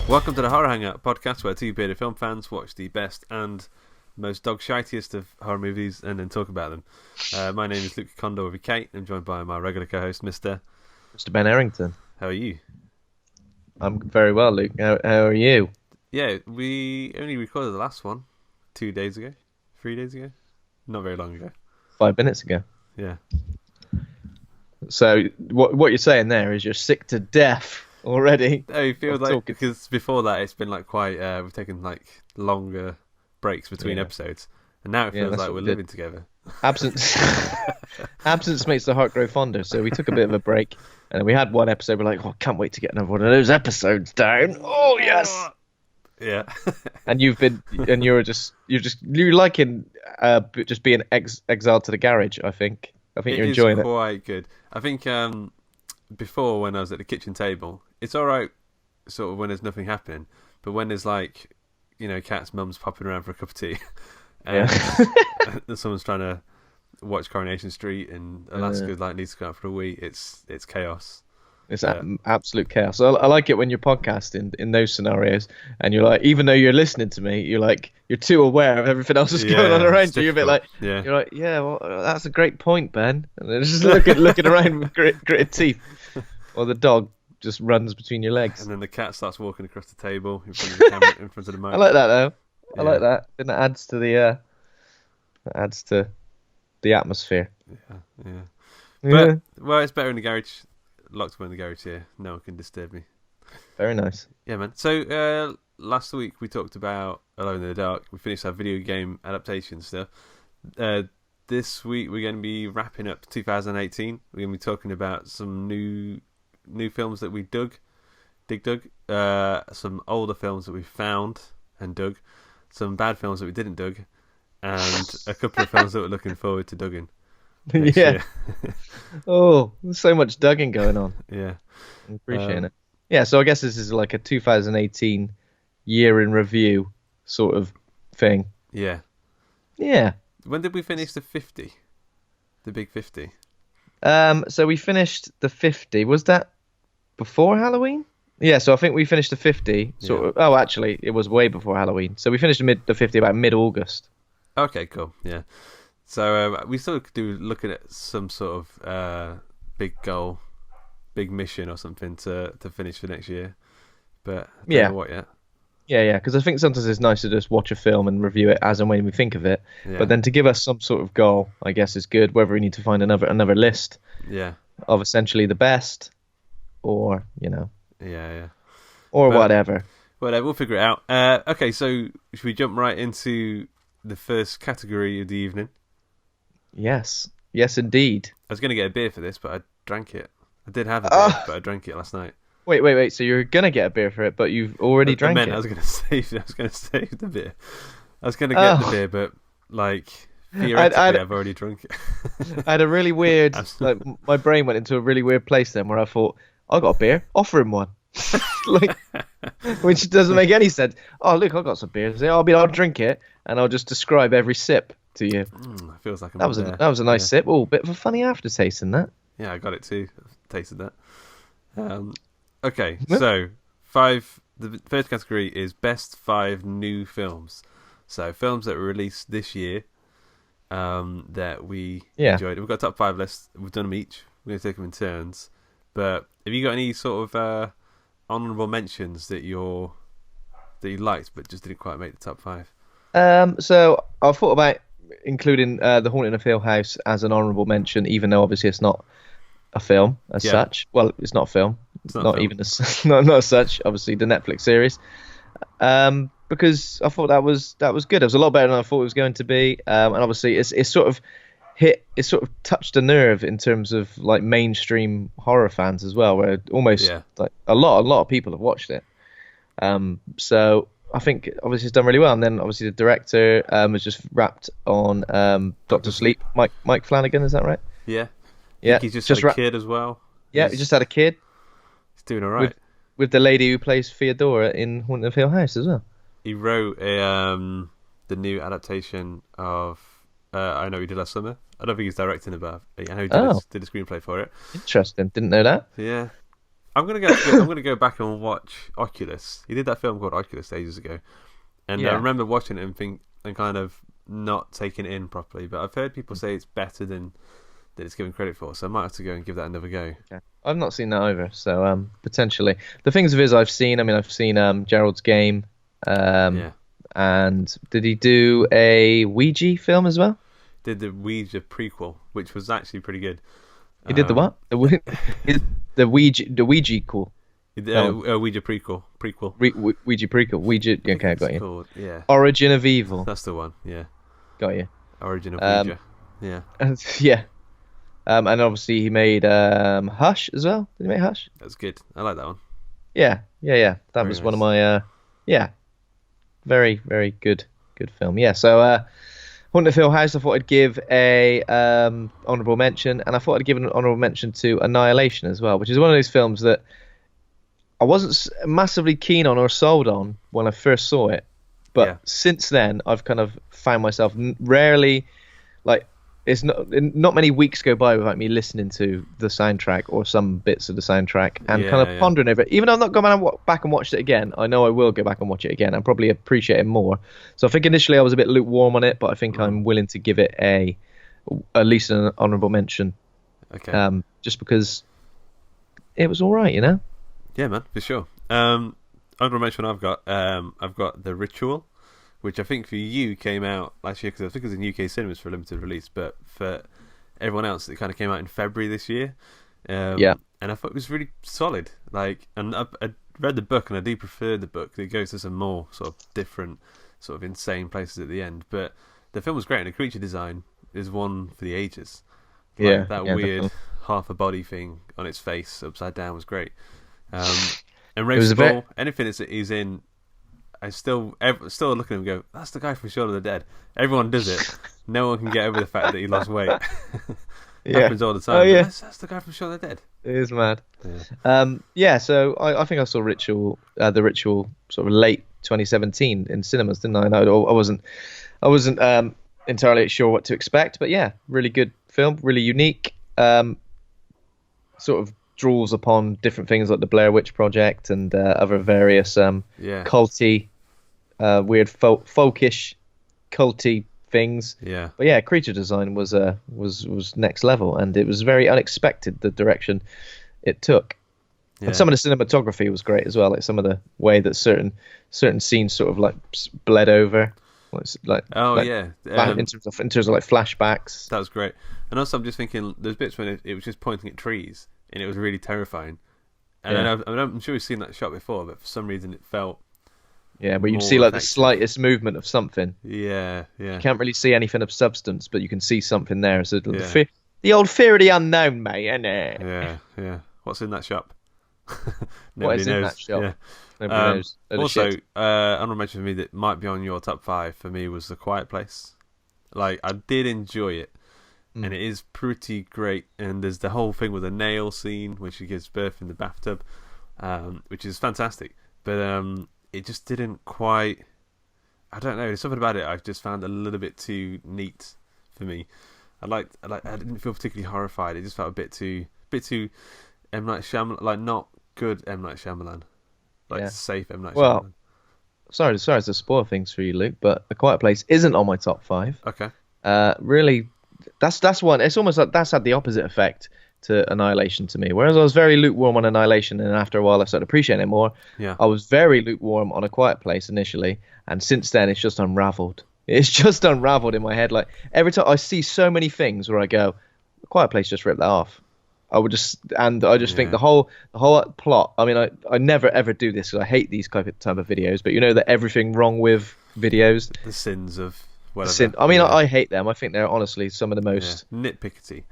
Welcome to the Horror Hangout podcast, where two bearded film fans watch the best and most dog shitiest of horror movies and then talk about them. My name is Luke Kondo with Kate. I'm joined by my regular co-host, Mr. Ben Errington. How are you? I'm very well, Luke. How are you? Yeah, we only recorded the last one 3 days ago, not very long ago. 5 minutes ago. Yeah. So what you're saying there is you're sick to death already. Oh, you feel like because before that it's been like quite. We've taken like longer breaks between episodes, and now it feels like we're living together. Absence makes the heart grow fonder. So we took a bit of a break, and then we had one episode. We're like, oh, can't wait to get another one of those episodes down. Oh yes. Yeah. And you're liking just being exiled to the garage. I think you're enjoying it. It's quite good. I think before, when I was at the kitchen table, it's all right sort of when there's nothing happening, but when there's like, Kat's mum's popping around for a cup of tea and someone's trying to watch Coronation Street and Alaska needs to go out for a wee, it's chaos. It's absolute chaos. I like it when you're podcasting in those scenarios, and you're like, even though you're listening to me, you're too aware of everything else that's going on around you. You're a bit like, you're like, yeah, well, that's a great point, Ben. And then just looking around with gritted teeth, or the dog just runs between your legs, and then the cat starts walking across the table in front of the camera, in front of the mic. I like that though. I like that. And it adds to the atmosphere. Yeah. But well, it's better in the garage. Locked away in the garage here. No one can disturb me. Very nice. Yeah, man. So last week we talked about Alone in the Dark. We finished our video game adaptation stuff. This week we're going to be wrapping up 2018. We're going to be talking about some new films that we dug, some older films that we found and dug, some bad films that we didn't dug, and a couple of films that we're looking forward to dugging. Yeah. Oh, there's so much dugging going on. Yeah. I'm appreciating it. Yeah, so I guess this is like a 2018 year in review sort of thing. Yeah. Yeah. When did we finish the 50? The big 50? So we finished the 50. Was that before Halloween? Yeah, so I think we finished the 50. Oh, actually, it was way before Halloween. So we finished the 50 about mid-August. Okay, cool. Yeah. So we still could do looking at some sort of big goal, big mission or something to finish for next year. But I don't know what yet. Yeah, because I think sometimes it's nice to just watch a film and review it as and when we think of it. Yeah. But then to give us some sort of goal, I guess, is good. Whether we need to find another list of essentially the best, or or whatever. Whatever, we'll figure it out. Okay, so should we jump right into the first category of the evening? Yes, indeed. I was going to get a beer for this, but I drank it. I did have a beer, but I drank it last night. Wait. So you're going to get a beer for it, but you've already drank it? I was going to save the beer. I was going to get the beer, but theoretically, I've already drunk it. I had a really weird, my brain went into a really weird place then, where I thought, I got a beer, offer him one. Which doesn't make any sense. Oh, look, I got some beer. I'll drink it, and I'll just describe every sip to you. Feels like that was a nice sip. Oh, bit of a funny aftertaste in that. Yeah, I got it too. I've tasted that. Okay, so the first category is best 5 new films. So films that were released this year that we enjoyed. We've got a top 5 list. We've done them each. We're going to take them in turns. But have you got any sort of honourable mentions that you liked but just didn't quite make the top 5? So I thought about including The Haunting of Hill House as an honourable mention, even though obviously it's not a film as such. Well, it's not a film. It's not even not as such. Obviously, the Netflix series. Because I thought that was good. It was a lot better than I thought it was going to be. And obviously, it's sort of touched a nerve in terms of like mainstream horror fans as well, where almost like a lot of people have watched it. So I think obviously it's done really well. And then obviously the director was just wrapped on Doctor Sleep. Mike Flanagan, is that right? Yeah. Yeah. He's just had a kid as well. Yeah, he just had a kid. He's doing all right. With the lady who plays Theodora in Haunting of Hill House as well. He wrote the new adaptation of I Know What You Did Last Summer. I don't think he's directing it, but I know he did a screenplay for it. Interesting. Didn't know that. Yeah. I'm gonna go back and watch Oculus. He did that film called Oculus ages ago, and I remember watching it and kind of not taking it in properly. But I've heard people say it's better than it's given credit for, so I might have to go and give that another go. Okay. I've not seen that either, so potentially the things of his I've seen. I mean, I've seen Gerald's Game, and did he do a Ouija film as well? Did the Ouija prequel, which was actually pretty good. He did the what? The Ouija cool. Ouija prequel. Ouija prequel. Ouija. Okay, I got you. Called, yeah. Origin of Evil. That's the one. Yeah. Got you. Origin of Ouija. Yeah. Yeah. And obviously he made Hush as well. Did he make Hush? That's good. I like that one. Yeah. That Very was nice. one of my very, very good film. Yeah. So Haunted Hill House, I thought I'd give a honourable mention, and I thought I'd give an honourable mention to Annihilation as well, which is one of those films that I wasn't massively keen on or sold on when I first saw it, but since then I've kind of found myself rarely, like, it's not many weeks go by without me listening to the soundtrack or some bits of the soundtrack and kind of pondering over it. Even though I've not gone back and watched it again, I know I will go back and watch it again and probably appreciate it more. So I think initially I was a bit lukewarm on it, but I think I'm willing to give it at least an honourable mention. Okay. Just because it was all right, you know. Yeah, man, for sure. Honourable mention I've got The Ritual, which I think for you came out last year, because I think it was in UK cinemas for a limited release, but for everyone else it kind of came out in February this year. And I thought it was really solid. And I read the book, and I do prefer the book. It goes to some more sort of different, sort of insane places at the end. But the film was great, and the creature design is one for the ages. That weird definitely. half a body thing on its face upside down was great. And Rafe Spall, anything he's in, I still look at him and go, that's the guy from Shaun of the Dead. Everyone does it. No one can get over the fact that he lost weight. Happens all the time. Oh, yeah. That's the guy from Shaun of the Dead. It is mad. So I think I saw The Ritual sort of late 2017 in cinemas, didn't I? No, I wasn't entirely sure what to expect, but yeah, really good film, really unique. Sort of draws upon different things like the Blair Witch Project and other various culty, weird folkish, culty things. Yeah. But yeah, creature design was next level, and it was very unexpected, the direction it took. Yeah. And some of the cinematography was great as well, like some of the way that certain scenes sort of like bled over. In terms of like flashbacks. That was great. And also I'm just thinking, there's bits when it was just pointing at trees, and it was really terrifying. And I'm sure we've seen that shot before, but for some reason it felt... Yeah, but you can see like the slightest movement of something. Yeah. You can't really see anything of substance, but you can see something there. So the old fear of the unknown, mate, isn't it? Yeah. What's in that shop? What is in that shop? Yeah. Nobody knows. Also, honourable mention for me that might be on your top 5 for me was The Quiet Place. Like, I did enjoy it, and it is pretty great. And there's the whole thing with the nail scene when she gives birth in the bathtub, which is fantastic. But it just didn't quite... I don't know. There's something about it I've just found a little bit too neat for me. I didn't feel particularly horrified. It just felt a bit too M. Night Shyamalan, like not good M. Night Shyamalan. Safe M. Night Shyamalan. Well, sorry to spoil things for you, Luke, but A Quiet Place isn't on my top 5. Okay. Really, that's one. It's almost like that's had the opposite effect to Annihilation to me. Whereas I was very lukewarm on Annihilation, and after a while I started appreciating it more. Yeah. I was very lukewarm on A Quiet Place initially, and since then it's just unraveled. It's just unraveled in my head. Like every time I see so many things where I go, A Quiet Place just ripped that off. I just think the whole plot. I mean, I never ever do this because I hate these type of videos. But you know that everything wrong with videos, the sins of whatever. I hate them. I think they're honestly some of the most nitpickety,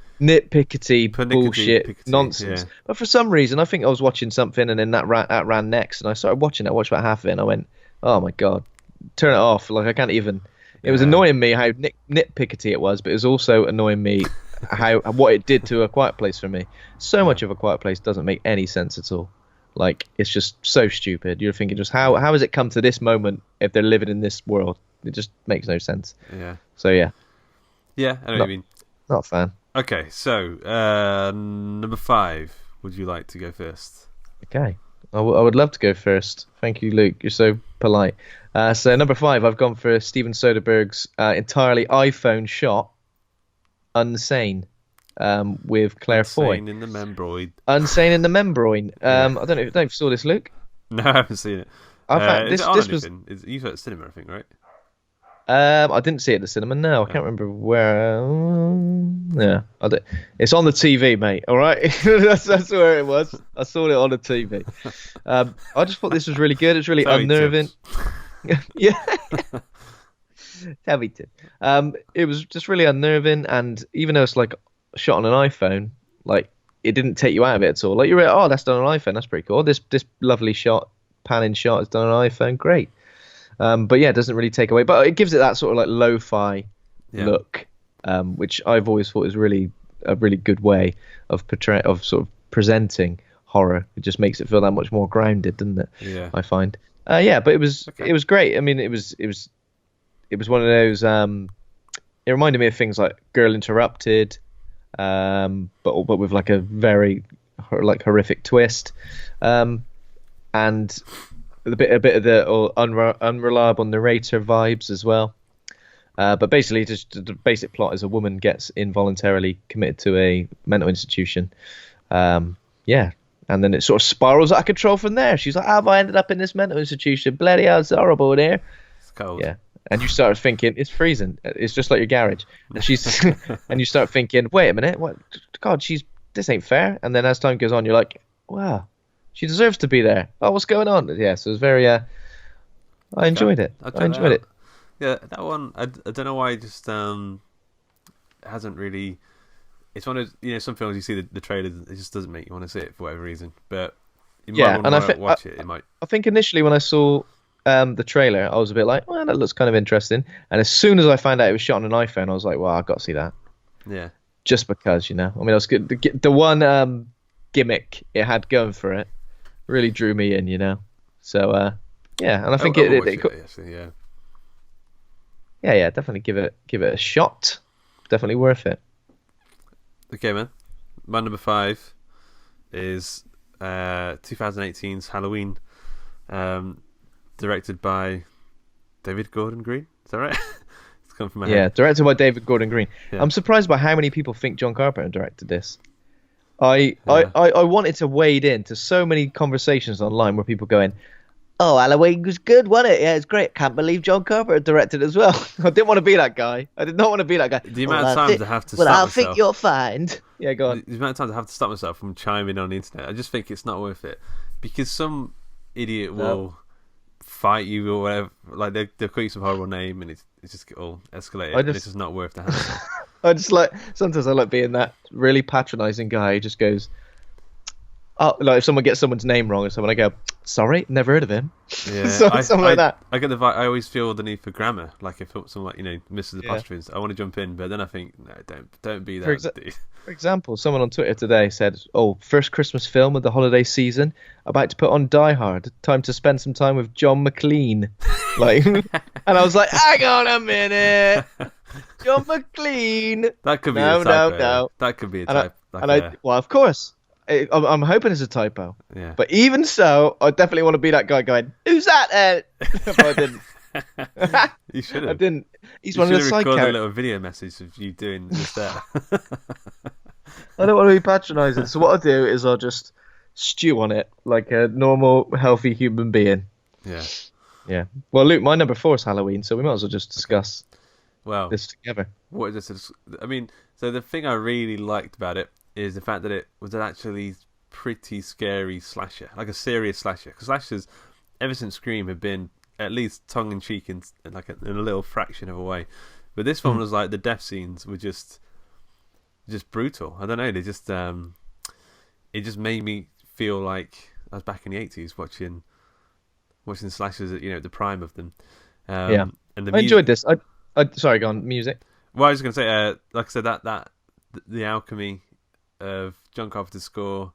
bullshit, nonsense. Yeah. But for some reason, I think I was watching something, and then that ran next, and I started watching it. I watched about half of it, and I went, "Oh my god, turn it off!" Like I can't even. It was annoying me how nitpickety it was, but it was also annoying me what it did to A Quiet Place for me. So much of A Quiet Place doesn't make any sense at all. Like it's just so stupid. You're thinking just how has it come to this moment if they're living in this world? It just makes no sense. Yeah. So yeah. Yeah, I know what you mean. Not a fan. Okay, so number 5. Would you like to go first? Okay. I would love to go first. Thank you, Luke. You're so polite. So number 5, I've gone for Steven Soderbergh's entirely iPhone shot, Unsane, with Claire Foy. Insane in the membroid. Unsane in the Membrane. Yeah. I don't know if you saw this, Luke. No, I haven't seen it. I found Is this. it on This was. anything? You saw it at cinema, I think, right? I didn't see it at the cinema. No, I Oh. can't remember where. Yeah, I don't, it's on the TV, mate. All right, that's where it was. I saw it on the TV. I just thought this was really good. It's really Sorry, unnerving. Tibbs. Yeah, tell me to. It was just really unnerving, and even though it's like shot on an iPhone, like it didn't take you out of it at all. Like you're like, oh, that's done on an iPhone. That's pretty cool. This lovely shot, panning shot, is done on an iPhone. Great. But yeah, it doesn't really take away. But it gives it that sort of like lo-fi Yeah. look, which I've always thought is really a really good way of sort of presenting horror. It just makes it feel that much more grounded, doesn't it? Yeah. I find. Yeah, but Okay. it was great. I mean, it was one of those. It reminded me of things like Girl Interrupted, but with like a very like horrific twist, and a bit of the unreliable narrator vibes as well. But basically, just the basic plot is a woman gets involuntarily committed to a mental institution. Yeah, and then it sort of spirals out of control from there. She's like, "How have I ended up in this mental institution? Bloody hell, it's horrible in here." It's cold. Yeah, and you start thinking it's freezing. It's just like your garage. And she's and you start thinking, wait a minute, what? God, this ain't fair. And then as time goes on, you're like, wow, she deserves to be there. Oh, what's going on? Yeah, so it was very. I enjoyed it. I'll I check that enjoyed out. it. Yeah, that one. I don't know why it just hasn't really. It's one of some films you see the trailer, it just doesn't make you want to see it for whatever reason. But you might Yeah, want and I to think watch it. It might. I think initially when I saw the trailer, I was a bit like, well, that looks kind of interesting. And as soon as I found out it was shot on an iPhone, I was like, well, I've got to see that. Yeah. Just because, I mean, I was good. The one gimmick it had going for it really drew me in. So, yeah, and I think I will it, watch it, it, actually, yeah. yeah, definitely give it a shot. Definitely worth it. Okay, man. My number 5 is 2018's Halloween, directed by David Gordon Green. Is that right? It's come from my Yeah, head. directed by David Gordon Green. Yeah. I'm surprised by how many people think John Carpenter directed this. I Yeah. wanted to wade into so many conversations online where people going, "Oh, Halloween was good, wasn't it? Yeah, it's great. Can't believe John Carpenter directed as well." I didn't want to be that guy. I did not want to be that guy. The amount of times I have to well, stop I myself. think you'll find. Yeah, go on. The amount of times I have to stop myself from chiming on the internet, I just think it's not worth it because some idiot will fight you or whatever. Like they'll call you some horrible name, and it's just all escalated. And it's just not worth the hassle. I just sometimes I like being that really patronizing guy who just goes, oh, like if someone gets someone's name wrong or someone, I go, sorry, never heard of him. Yeah, Something like that. I get the vibe. I always feel the need for grammar. Like if someone misses apostrophes, I want to jump in, but then I think no, don't be that. Dude. For example, someone on Twitter today said, "Oh, first Christmas film of the holiday season. About to put on Die Hard. Time to spend some time with John McClane." Like, and I was like, "Hang on a minute, John McClane." That could be a typo. No. That could be a typo. Well, of course, I'm hoping it's a typo. Yeah. But even so, I definitely want to be that guy going, "Who's that?" But I didn't. You should have. I didn't. He's You one of the should have side recorded a characters. little video message of you doing just that. I don't want to be patronising, so what I'll do is I'll just stew on it like a normal, healthy human being. Yeah. Yeah. Well, Luke, my number 4 is Halloween, so we might as well just discuss Well, this together. what is this? I mean, so the thing I really liked about it is the fact that it was an actually pretty scary slasher, like a serious slasher. Because slashers, ever since Scream, have been at least tongue in cheek in a little fraction of a way. But this one was like the death scenes were just brutal. I don't know. They just it just made me feel like I was back in the 80s watching slashers at the prime of them. Yeah. And I enjoyed this. Sorry, go on. Music. Well, I was going to say, like I said, that the alchemy of John Carpenter's score,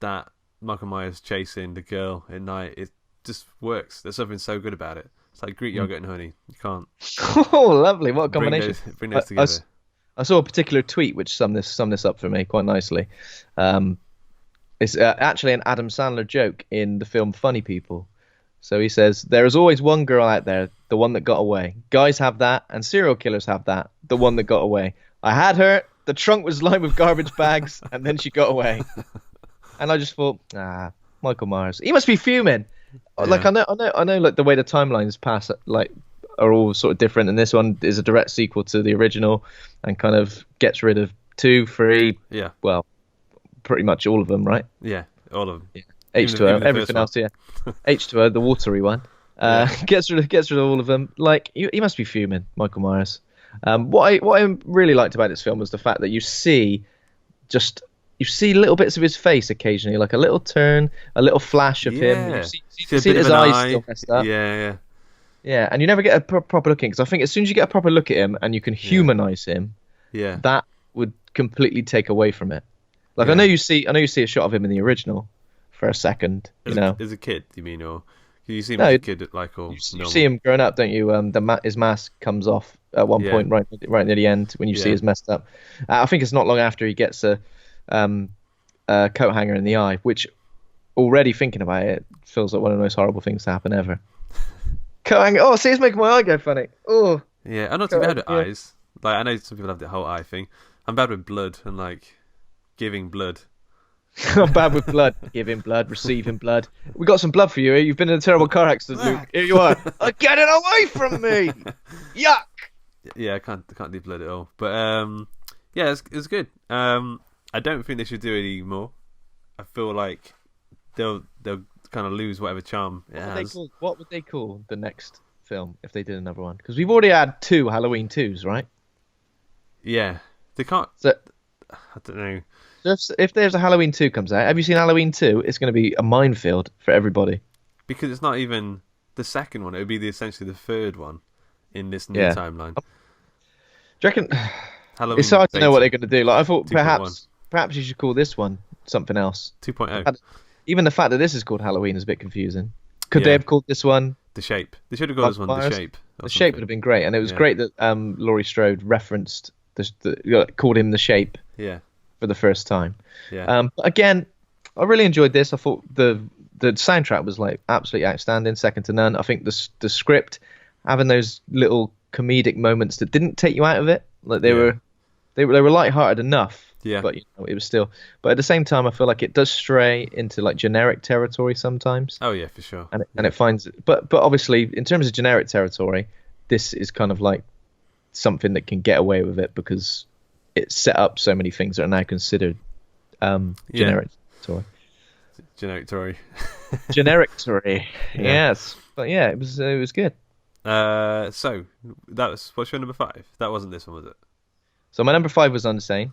that Michael Myers chasing the girl at night, it just works. There's something so good about it. It's like Greek yogurt and honey. You can't Oh, lovely! What a combination. bring those together. I saw a particular tweet which summed this up for me quite nicely. It's actually an Adam Sandler joke in the film Funny People. So he says, "There is always one girl out there, the one that got away. Guys have that, and serial killers have that, the one that got away. I had her. The trunk was lined with garbage bags, and then she got away." And I just thought, Michael Myers. He must be fuming. Like Yeah. I know. Like the way the timelines pass, like are all sort of different, and this one is a direct sequel to the original, and kind of gets rid of 2, 3, Yeah. well, pretty much all of them, right? Yeah. All of them. Yeah. Even H2O, the first everything one. else, yeah. H2O, the watery one. Yeah. Gets rid of all of them. Like he must be fuming, Michael Myers. What I really liked about this film was the fact that just you see little bits of his face occasionally, like a little turn, a little flash of him. Yeah. You see See a bit his of an eyes eye. still messed up. Yeah. Yeah, and you never get a proper look in, because I think as soon as you get a proper look at him and you can humanize him, Yeah. that would completely take away from it. Like Yeah. I know you see a shot of him in the original for a second, As a kid, you mean, or you see him No, as a kid, like, or you normal? see him growing up, don't you? His mask comes off at one Yeah. point, right near the end, when you see Yeah. his messed up. I think it's not long after he gets a coat hanger in the eye, which already thinking about it feels like one of the most horrible things to happen ever. Coat hanger. Oh, see, it's making my eye go funny. Oh, Yeah, I'm not too bad with Yeah. eyes. Like, I know some people have the whole eye thing. I'm bad with blood and like giving blood. I'm bad with blood. Giving blood, receiving blood. We got some blood for you. You've been in a terrible car accident, Luke. Here you are. Get it away from me! Yuck! Yeah, I can't do blood at all. But yeah, it's good. I don't think they should do it anymore. I feel like they'll kind of lose whatever charm it has. What would they call the next film if they did another one? Because we've already had 2 Halloween 2s, right? Yeah, they can't. So, I don't know. if there's a Halloween 2 comes out, have you seen Halloween 2? It's going to be a minefield for everybody. Because it's not even the second one. It would be essentially the third one in this new Yeah. timeline. Do you reckon? Halloween It's hard to know Beta what they're going to do. Like I thought, 2.1. perhaps you should call this one something else. 2.0. Even the fact that this is called Halloween is a bit confusing. Could Yeah. they have called this one The Shape. They should have got this one, The Vampires? Shape. The Shape? Would have been great, and it was Yeah. great that Laurie Strode referenced called him the Shape Yeah, for the first time. yeah. But again, I really enjoyed this. I thought the soundtrack was like absolutely outstanding, second to none. I think the script, having those little comedic moments that didn't take you out of it, like they Yeah. were lighthearted enough. Yeah. But it was still. But at the same time, I feel like it does stray into like generic territory sometimes, Oh yeah, for sure. and it finds. But obviously, in terms of generic territory, this is kind of like something that can get away with it because it set up so many things that are now considered generic territory. Generic Tory. Generic territory. Yeah. Yes, but yeah, it was good. So what's your number 5? That wasn't this one, was it? So my number 5 was Unsane.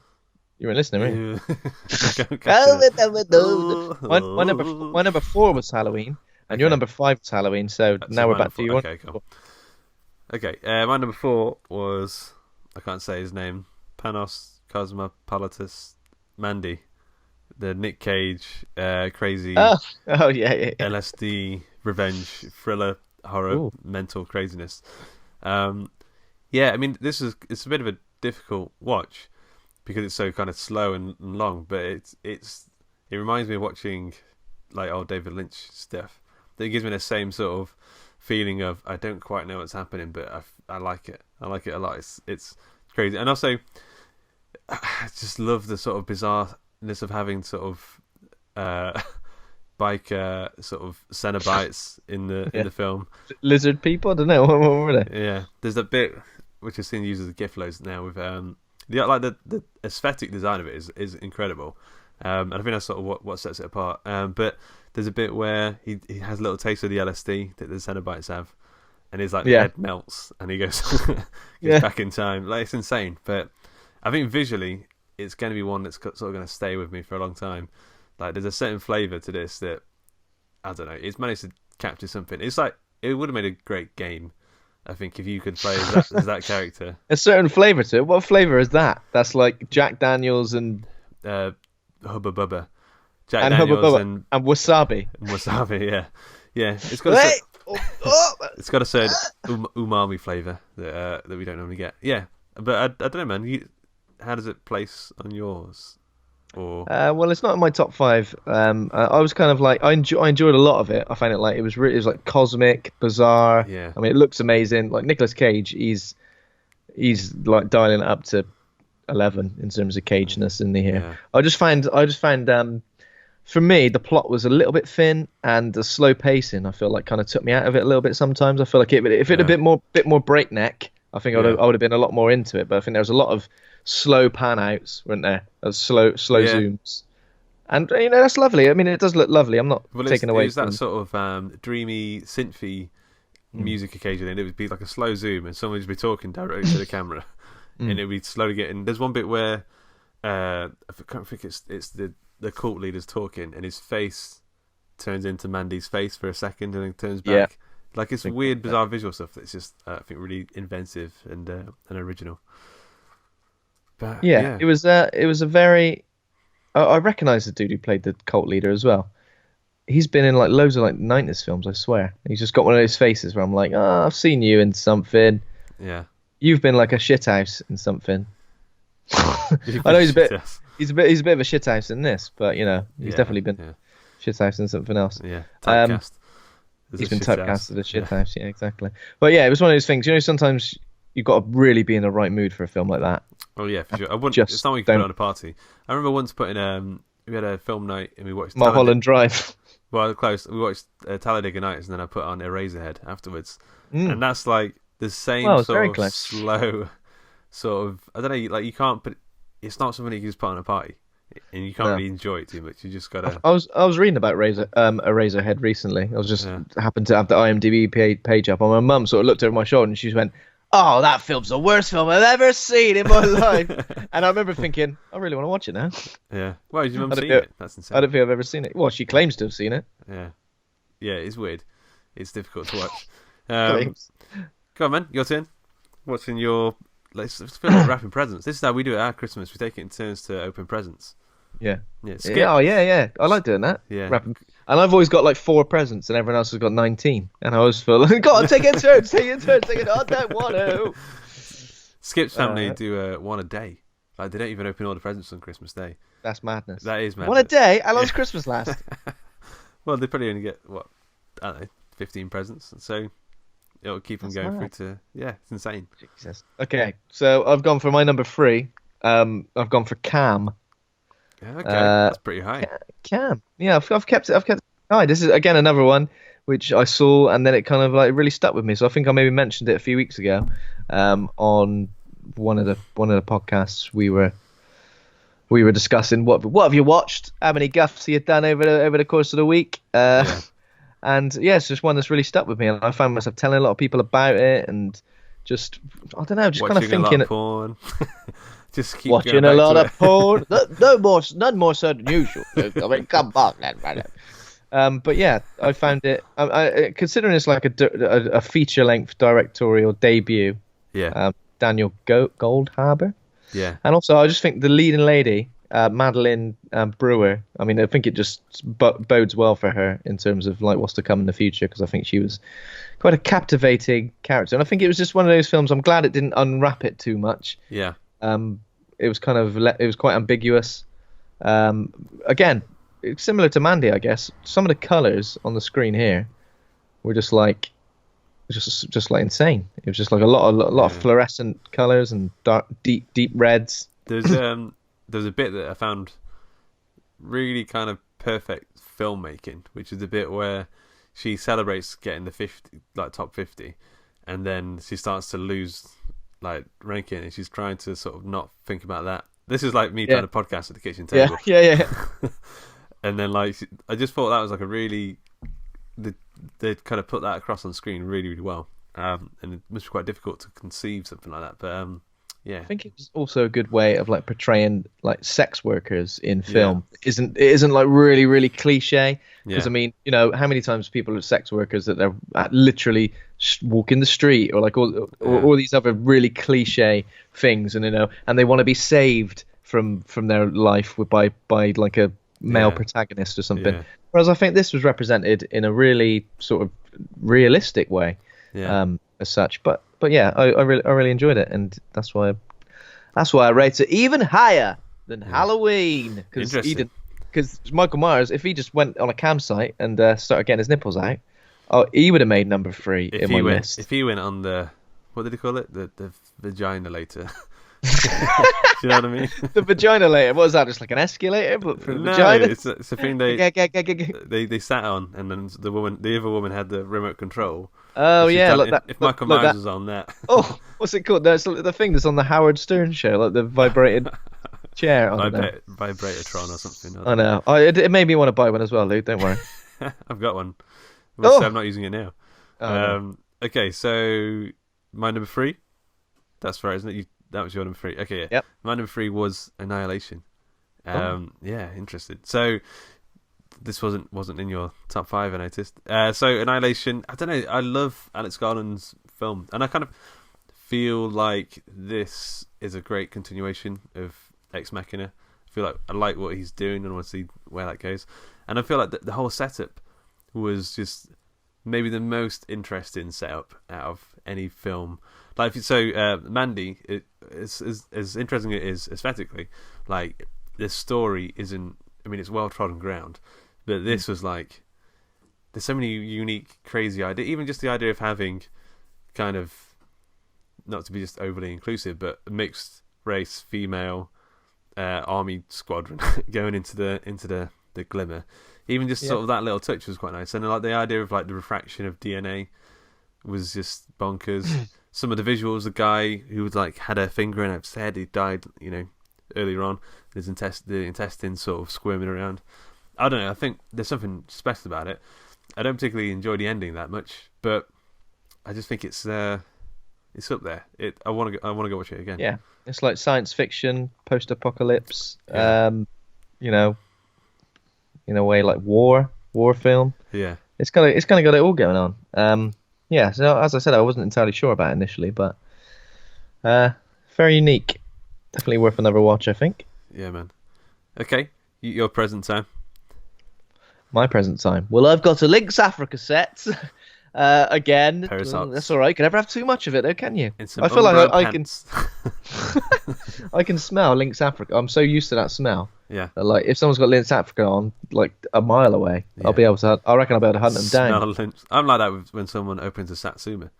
You weren't listening, were you? Oh, My number 4 was Halloween, and your Okay. number 5 was Halloween. So now we're my back to number you. four. Okay, cool. Okay, my number 4 was, I can't say his name, Panos Cosmopolitus Mandy, the Nick Cage crazy Oh, yeah. LSD revenge thriller horror Ooh. mental craziness. Yeah, I mean it's a bit of a difficult watch because it's so kind of slow and long, but it reminds me of watching like old David Lynch stuff. That gives me the same sort of feeling of I don't quite know what's happening, but I like it. I like it a lot. It's crazy, and also I just love the sort of bizarreness of having sort of biker sort of Cenobites in the film. Lizard people. I don't know what were they. Yeah, there's a bit which is seen used as a GIF loads now with the aesthetic design of it is incredible, and I think that's sort of what sets it apart. But there's a bit where he has a little taste of the LSD that the Cenobites have, and his head melts and he goes back in time. Like it's insane, but I think visually it's going to be one that's sort of going to stay with me for a long time. Like there's a certain flavour to this that I don't know. It's managed to capture something. It's like it would have made a great game. I think if you could play as that character. A certain flavour to it. What flavour is that? That's like Jack Daniels and Hubba Bubba. Jack and Daniels Hubba Bubba and and wasabi. wasabi. Yeah. It's got a certain umami flavour that we don't normally get. Yeah, but I don't know, man. How does it place on yours? Or Well, it's not in my top five. I was kind of like I enjoyed a lot of it. I found it like it was like cosmic, bizarre. yeah, I mean, it looks amazing. Like Nicolas Cage, he's like dialing it up to 11 in terms of cageness in the here. yeah, I just found for me the plot was a little bit thin and the slow pacing. I feel like kind of took me out of it a little bit sometimes. I feel like if it had yeah, a bit more breakneck, I think yeah, I would have been a lot more into it. But I think there was a lot of slow pan outs, weren't there? Slow yeah. zooms. And that's lovely. I mean, it does look lovely. I'm not Well, taking it away was that from. sort of dreamy, synthy Mm, music occasionally, and it would be like a slow zoom, and someone would be talking directly to the camera, and mm. it would be slowly getting. There's one bit where I can't think it's the cult leader's talking, and his face turns into Mandy's face for a second, and then turns Yeah, back. Like it's weird, bizarre visual stuff that's just I think really inventive and original. But yeah. yeah, It was a very. I recognise the dude who played the cult leader as well. He's been in like loads of like 90s films, I swear. He's just got one of those faces where I'm like, oh, I've seen you in something. yeah. You've been like a shithouse in something. I know he's a bit of a shithouse in this, but he's definitely been yeah, shithouse in something else. yeah. Um, Typecast. As he's a been shit typecast as a Yeah. shithouse, yeah, exactly. But yeah, it was one of those things. Sometimes you've got to really be in the right mood for a film like that. Oh yeah, for sure. I wouldn't. Just It's not what you can put don't. on a party. I remember once putting we had a film night and we watched Mulholland Drive. Well, close. We watched Talladega Nights and then I put on Eraserhead afterwards, Mm. and that's like the same Well, it's sort very of close. slow, sort of. I don't know. Like you can't put. It's not something you can just put on a party, and you can't No. really enjoy it too much. You just gotta. I was reading about Eraserhead recently. I was just Yeah. happened to have the IMDb page up, and my mum sort of looked over my shoulder and she just went, "Oh, that film's the worst film I've ever seen in my life." And I remember thinking, I really want to watch it now. Yeah. Well, your I mum don't seen feel- it? That's insane. I don't think I've ever seen it. Well, she claims to have seen it. Yeah. Yeah. It's weird. It's difficult to watch. Claims. Go on, man. Your turn. What's in your? Let's feel like wrapping presents. This is how we do it at Christmas. We take it in turns to open presents. Yeah. Yeah. Skip. Yeah. Oh, yeah. I like doing that. Yeah. Wrapping. And I've always got like 4 presents, and everyone else has got 19. And I always feel like, God, take it in turns, take it in turns, take it. I don't want to. Skip's family do one a day. Like they don't even open all the presents on Christmas Day. That's madness. That is madness. What a day! How long's Christmas last? Well, they probably only get what I don't know, 15 presents, so it'll keep them That's going mad. through to it's insane. Jesus. Okay, so I've gone for my number 3. I've gone for Cam. Yeah, okay, that's pretty high. Cam. Yeah, I've kept it. I've kept it high. This is again another one which I saw, and then it kind of like really stuck with me. So I think I maybe mentioned it a few weeks ago, on one of the podcasts we were discussing what have you watched, how many guffs you had done over the course of the week, and yeah, it's just one that's really stuck with me, and I found myself telling a lot of people about it, and just I don't know, just Watching kind of thinking a lot of porn. Just keep watching going a back lot to of porn. None more so than usual. I mean, come on, man. But yeah, I found it. Considering it's like a feature-length directorial debut. Yeah, Daniel Goldhaber, yeah, and also I just think the leading lady, Madeline Brewer. I mean, I think it just bodes well for her in terms of like what's to come in the future, because I think she was quite a captivating character, and I think it was just one of those films. I'm glad it didn't unwrap it too much. yeah. It was it was quite ambiguous. Again, it's similar to Mandy, I guess. Some of the colors on the screen here were just like insane. It was just like a lot of fluorescent colors and dark, deep reds. There's a bit that I found really kind of perfect filmmaking, which is the bit where she celebrates getting the 50, like top 50, and then she starts to lose like ranking, and she's trying to sort of not think about that. This is like me trying to podcast at the kitchen table. Yeah. And then like I just thought that was like a really they kind of put that across on screen really, really well. And it must be quite difficult to conceive something like that. But yeah, I think it's also a good way of like portraying like sex workers in film. It isn't like really, really cliche. Because I mean, how many times people are sex workers that they're literally walking the street, or like all these other really cliche things, and and they want to be saved from their life by like a male protagonist or something. Yeah. Whereas I think this was represented in a really sort of realistic way, as such. But yeah, I really enjoyed it, and that's why I rate it even higher than Halloween, because he Interesting. did. Because Michael Myers, if he just went on a campsite and started getting his nipples out, oh, he would have made number 3 If in he my went, list. if he went on the, what did he call it? The vagina later. Do you know what I mean? The vagina later. What was that? Just like an escalator, but for the No, vagina? it's a thing they sat on, and then the other woman had the remote control. Oh And yeah, like that. if Michael Like Myers that. was on that, Oh, what's it called? That's the thing that's on the Howard Stern show, like the vibrated chair. I don't know. Vibratortron or something. I know. It made me want to buy one as well, Luke. Don't worry. I've got one. Well, so Oh, I'm not using it now. oh no. Okay, so my number 3. That's right, isn't it? That was your number 3. Okay, yeah. Yep. My number 3 was Annihilation. Oh. Yeah, interested. So this wasn't in your top 5, I noticed. So Annihilation. I don't know. I love Alex Garland's film, and I kind of feel like this is a great continuation of Ex Machina. I feel like I like what he's doing, and I want to see where that goes. And I feel like the whole setup was just maybe the most interesting setup out of any film. Like, so Mandy, is as interesting as it is aesthetically, like, this story isn't, I mean, it's well trodden ground, but this was like, there's so many unique, crazy ideas. Even just the idea of having kind of, not to be just overly inclusive, but a mixed race, female army squadron going into the glimmer. Even just sort of that little touch was quite nice. And like the idea of like the refraction of DNA was just bonkers. Some of the visuals, the guy who was like had a finger in his head, he died, earlier on. The intestines sort of squirming around. I don't know. I think there's something special about it. I don't particularly enjoy the ending that much, but I just think it's up there. I want to go watch it again. Yeah, it's like science fiction, post-apocalypse. Yeah. In a way, like war film. Yeah. It's kind of got it all going on. Yeah. So as I said, I wasn't entirely sure about it initially, but very unique. Definitely worth another watch, I think. Yeah, man. Okay, your present time. My present time. Well, I've got a Lynx Africa set. Again, Parasites. that's all right. You can never have too much of it, though, can you? In some I feel like I can. pants. I can smell Lynx Africa. I'm so used to that smell. Yeah. That, like, if someone's got Lynx Africa on, like a mile away, I'll be able to. I reckon I'll be able to hunt them down. Smell lynch. I'm like that when someone opens a satsuma.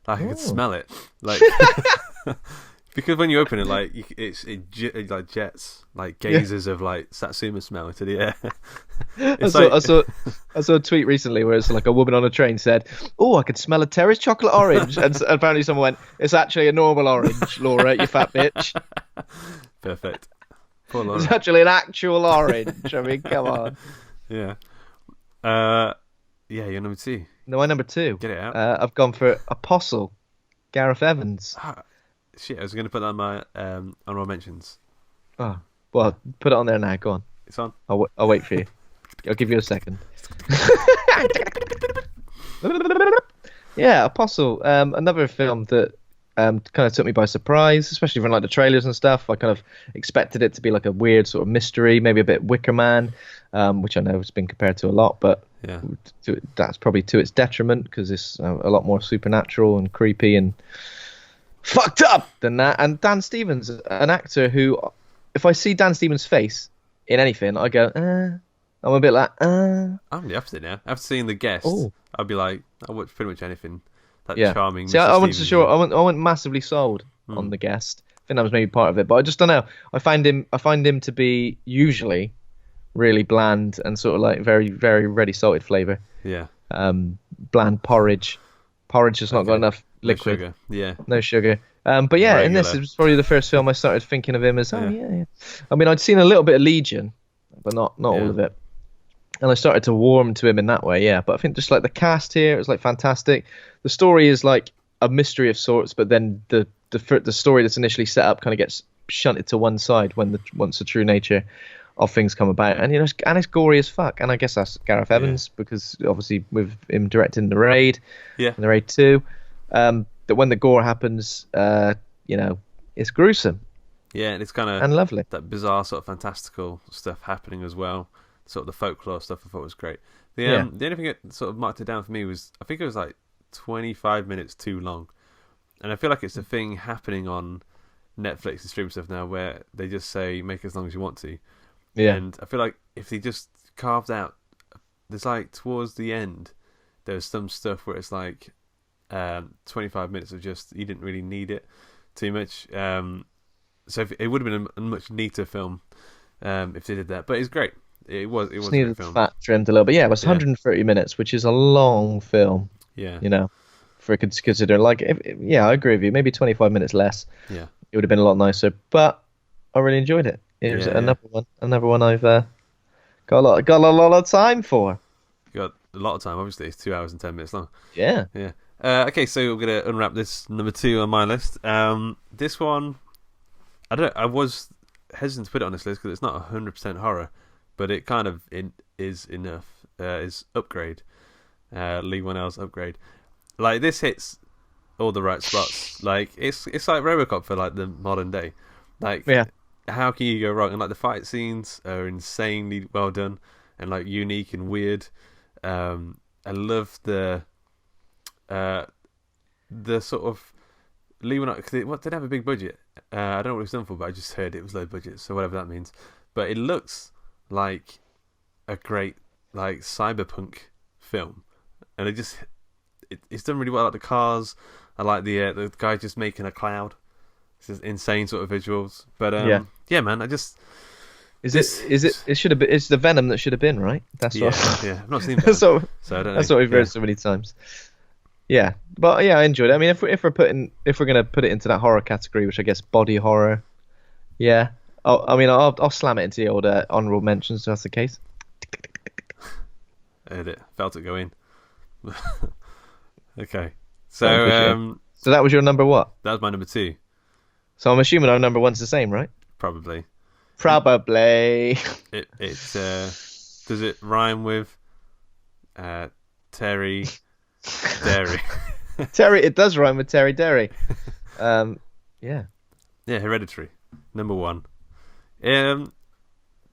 Like, I can smell it. Like, because when you open it, like it like jets, like gazes of like satsuma smell into the air. I saw a tweet recently where it's like a woman on a train said, "Oh, I can smell a Terrace chocolate orange," and apparently someone went, "It's actually a normal orange, Laura, you fat bitch." Perfect. Poor Laura. It's actually an actual orange. I mean, come on. Yeah. Yeah, you're number 2. No, my number 2. Get it out. I've gone for Apostle, Gareth Evans. Shit, I was going to put that on my honourable mentions. Oh, well, put it on there now. Go on. It's on. I'll wait for you. I'll give you a second. Yeah, Apostle. Another film that kind of took me by surprise, especially from like the trailers and stuff. I kind of expected it to be like a weird sort of mystery, maybe a bit Wicker Man, which I know has been compared to a lot, but Yeah. That's probably to its detriment because it's a lot more supernatural and creepy and fucked up than that. And Dan Stevens, an actor who, if I see Dan Stevens' face in anything, I go, I'm a bit like, I'm the opposite now. After seeing The Guest, Oh. I'd be like, I'll watch pretty much anything. That yeah. charming. See, Mr. I wasn't so Stevens. sure. I went massively sold on The Guest. I think that was maybe part of it, but I just don't know. I find him to be usually really bland and sort of like very, very ready salted flavour. Yeah. Bland porridge. Porridge has not got enough liquid. No sugar. Yeah. No sugar. But yeah, in this, Regular. it was probably the first film I started thinking of him as, Yeah. yeah. I mean, I'd seen a little bit of Legion, but not all of it. And I started to warm to him in that way, yeah. But I think just like the cast here, it's like fantastic. The story is like a mystery of sorts, but then the story that's initially set up kind of gets shunted to one side once the true nature of things come about. And it's gory as fuck. And I guess that's Gareth Evans because obviously with him directing The Raid, and The Raid 2, that when the gore happens, it's gruesome. Yeah, and it's kind of and lovely. That bizarre sort of fantastical stuff happening as well. Sort of the folklore stuff I thought was great. The only thing that sort of marked it down for me was I think it was like 25 minutes too long, and I feel like it's a thing happening on Netflix and stream stuff now where they just say make as long as you want to. Yeah. And I feel like if they just carved out, there's like towards the end, there's some stuff where it's like 25 minutes of just, you didn't really need it too much. So it would have been a much neater film if they did that. But it's great. It was a great film. Fat trimmed a little bit. Yeah, it was 130 minutes, which is a long film. Yeah. You know, for consider. Like, I agree with you. Maybe 25 minutes less. Yeah. It would have been a lot nicer. But I really enjoyed it. It was another one I've got a lot of time for. You got a lot of time. Obviously, it's 2 hours and 10 minutes long. Yeah. Yeah. Okay, so we're gonna unwrap this number 2 on my list. This one, I was hesitant to put it on this list because it's not 100% horror, but it kind of is enough. Is Upgrade, Lee Whannell's Upgrade. Like, this hits all the right spots. Like, it's like RoboCop for like the modern day. Like, how can you go wrong? And like, the fight scenes are insanely well done and like unique and weird. I love the sort of Lee Whannell, because it did have a big budget. I don't know what it was done for, but I just heard it was low budget, so whatever that means. But it looks like a great like cyberpunk film, and it's done really well. I like the cars. I like the guy just making a cloud. It's just insane sort of visuals. But yeah, man, I just. It should have been. It's the Venom that should have been, right? That's what. Yeah. I've not seen that. so I don't know. That's what we've heard so many times. Yeah, but yeah, I enjoyed it. I mean, if we're gonna put it into that horror category, which I guess body horror, yeah. I'll slam it into the old honourable mentions if that's the case. Heard it. Felt it go in. Okay. So that was your number what? That was my number 2. So I'm assuming our number 1's the same, right? Probably. It does it rhyme with Terry Dairy? Terry, it does rhyme with Terry Dairy. Yeah, Hereditary, number 1. Do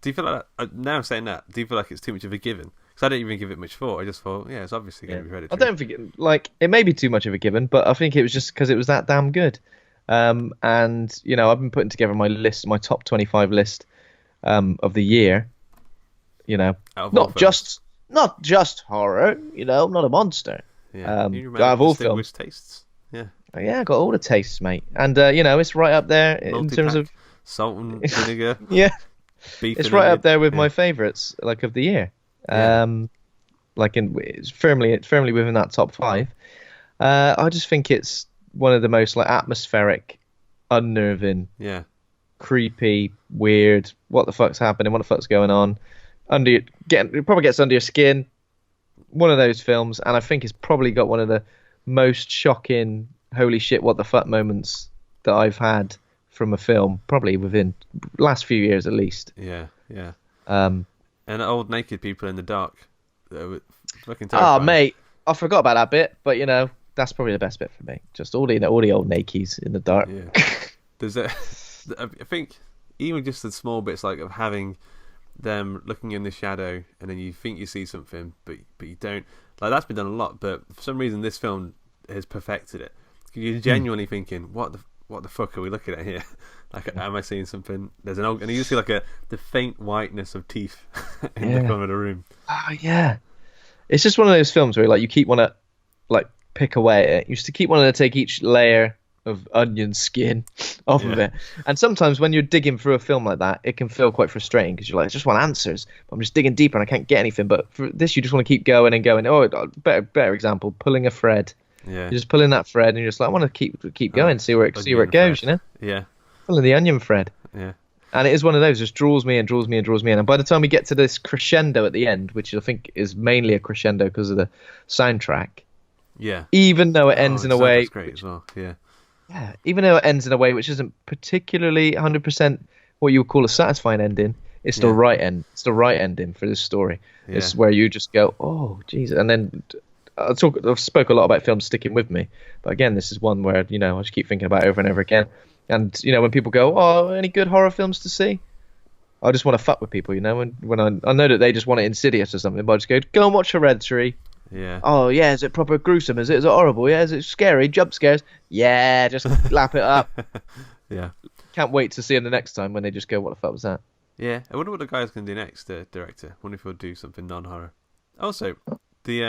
you feel like that, now I'm saying that, do you feel like it's too much of a given? Because I don't even give it much thought. I just thought, it's obviously going to be Hereditary. I don't think it may be too much of a given, but I think it was just because it was that damn good. And I've been putting together my list, my top 25 list of the year. Not just horror. I'm not a monster. Yeah, I have all films. Tastes. Yeah, I got all the tastes, mate. And it's right up there in terms of salt and vinegar. Yeah, beef. It's right up there with my favourites, like of the year. Yeah. It's firmly within that top 5. I just think it's one of the most like atmospheric, unnerving, creepy, weird. What the fuck's happening? What the fuck's going on? It probably gets under your skin. One of those films, and I think it's probably got one of the most shocking, holy shit, what the fuck moments that I've had from a film, probably within the last few years at least. Yeah. And old naked people in the dark. Fucking terrifying. Oh, mate, I forgot about that bit, but that's probably the best bit for me. Just all the old nakies in the dark. Yeah. There's I think even just the small bits like of having them looking in the shadow, and then you think you see something, but you don't. Like, that's been done a lot, but for some reason this film has perfected it. You're genuinely thinking, what the fuck are we looking at here? Like, am I seeing something? There's an old, and you just see like the faint whiteness of teeth in the corner of the room. Oh yeah, it's just one of those films where you keep wanting to like pick away at it. You just keep wanting to take each layer of onion skin off of it. And sometimes when you're digging through a film like that, it can feel quite frustrating because you're like, I just want answers, but I'm just digging deeper and I can't get anything. But for this, you just want to keep going and going. Oh, better example, pulling a thread. Yeah. You're just pulling that thread and you're just like, I want to keep going, see where it goes, Yeah. Pulling the onion thread. Yeah. And it is one of those, just draws me in. And by the time we get to this crescendo at the end, which I think is mainly a crescendo because of the soundtrack. Yeah. Even though it ends in a way. That's great as well. Yeah. Yeah. Even though it ends in a way which isn't particularly 100% what you would call a satisfying ending, it's the right end. It's the right ending for this story. Yeah. It's where you just go, oh, Jesus. And then I've spoke a lot about films sticking with me, but again, this is one where I just keep thinking about it over and over again. And when people go, oh, any good horror films to see? I just want to fuck with people, and when I know that they just want it Insidious or something, but I just go and watch Hereditary. Yeah. Oh yeah, is it proper gruesome? Is it horrible? Yeah, is it scary? Jump scares? Yeah, just lap it up. Yeah. can't wait to see him the next time when they just go, "What the fuck was that?" Yeah, I wonder what the guy's going to do next, the director. I wonder if he'll do something non-horror. Also, the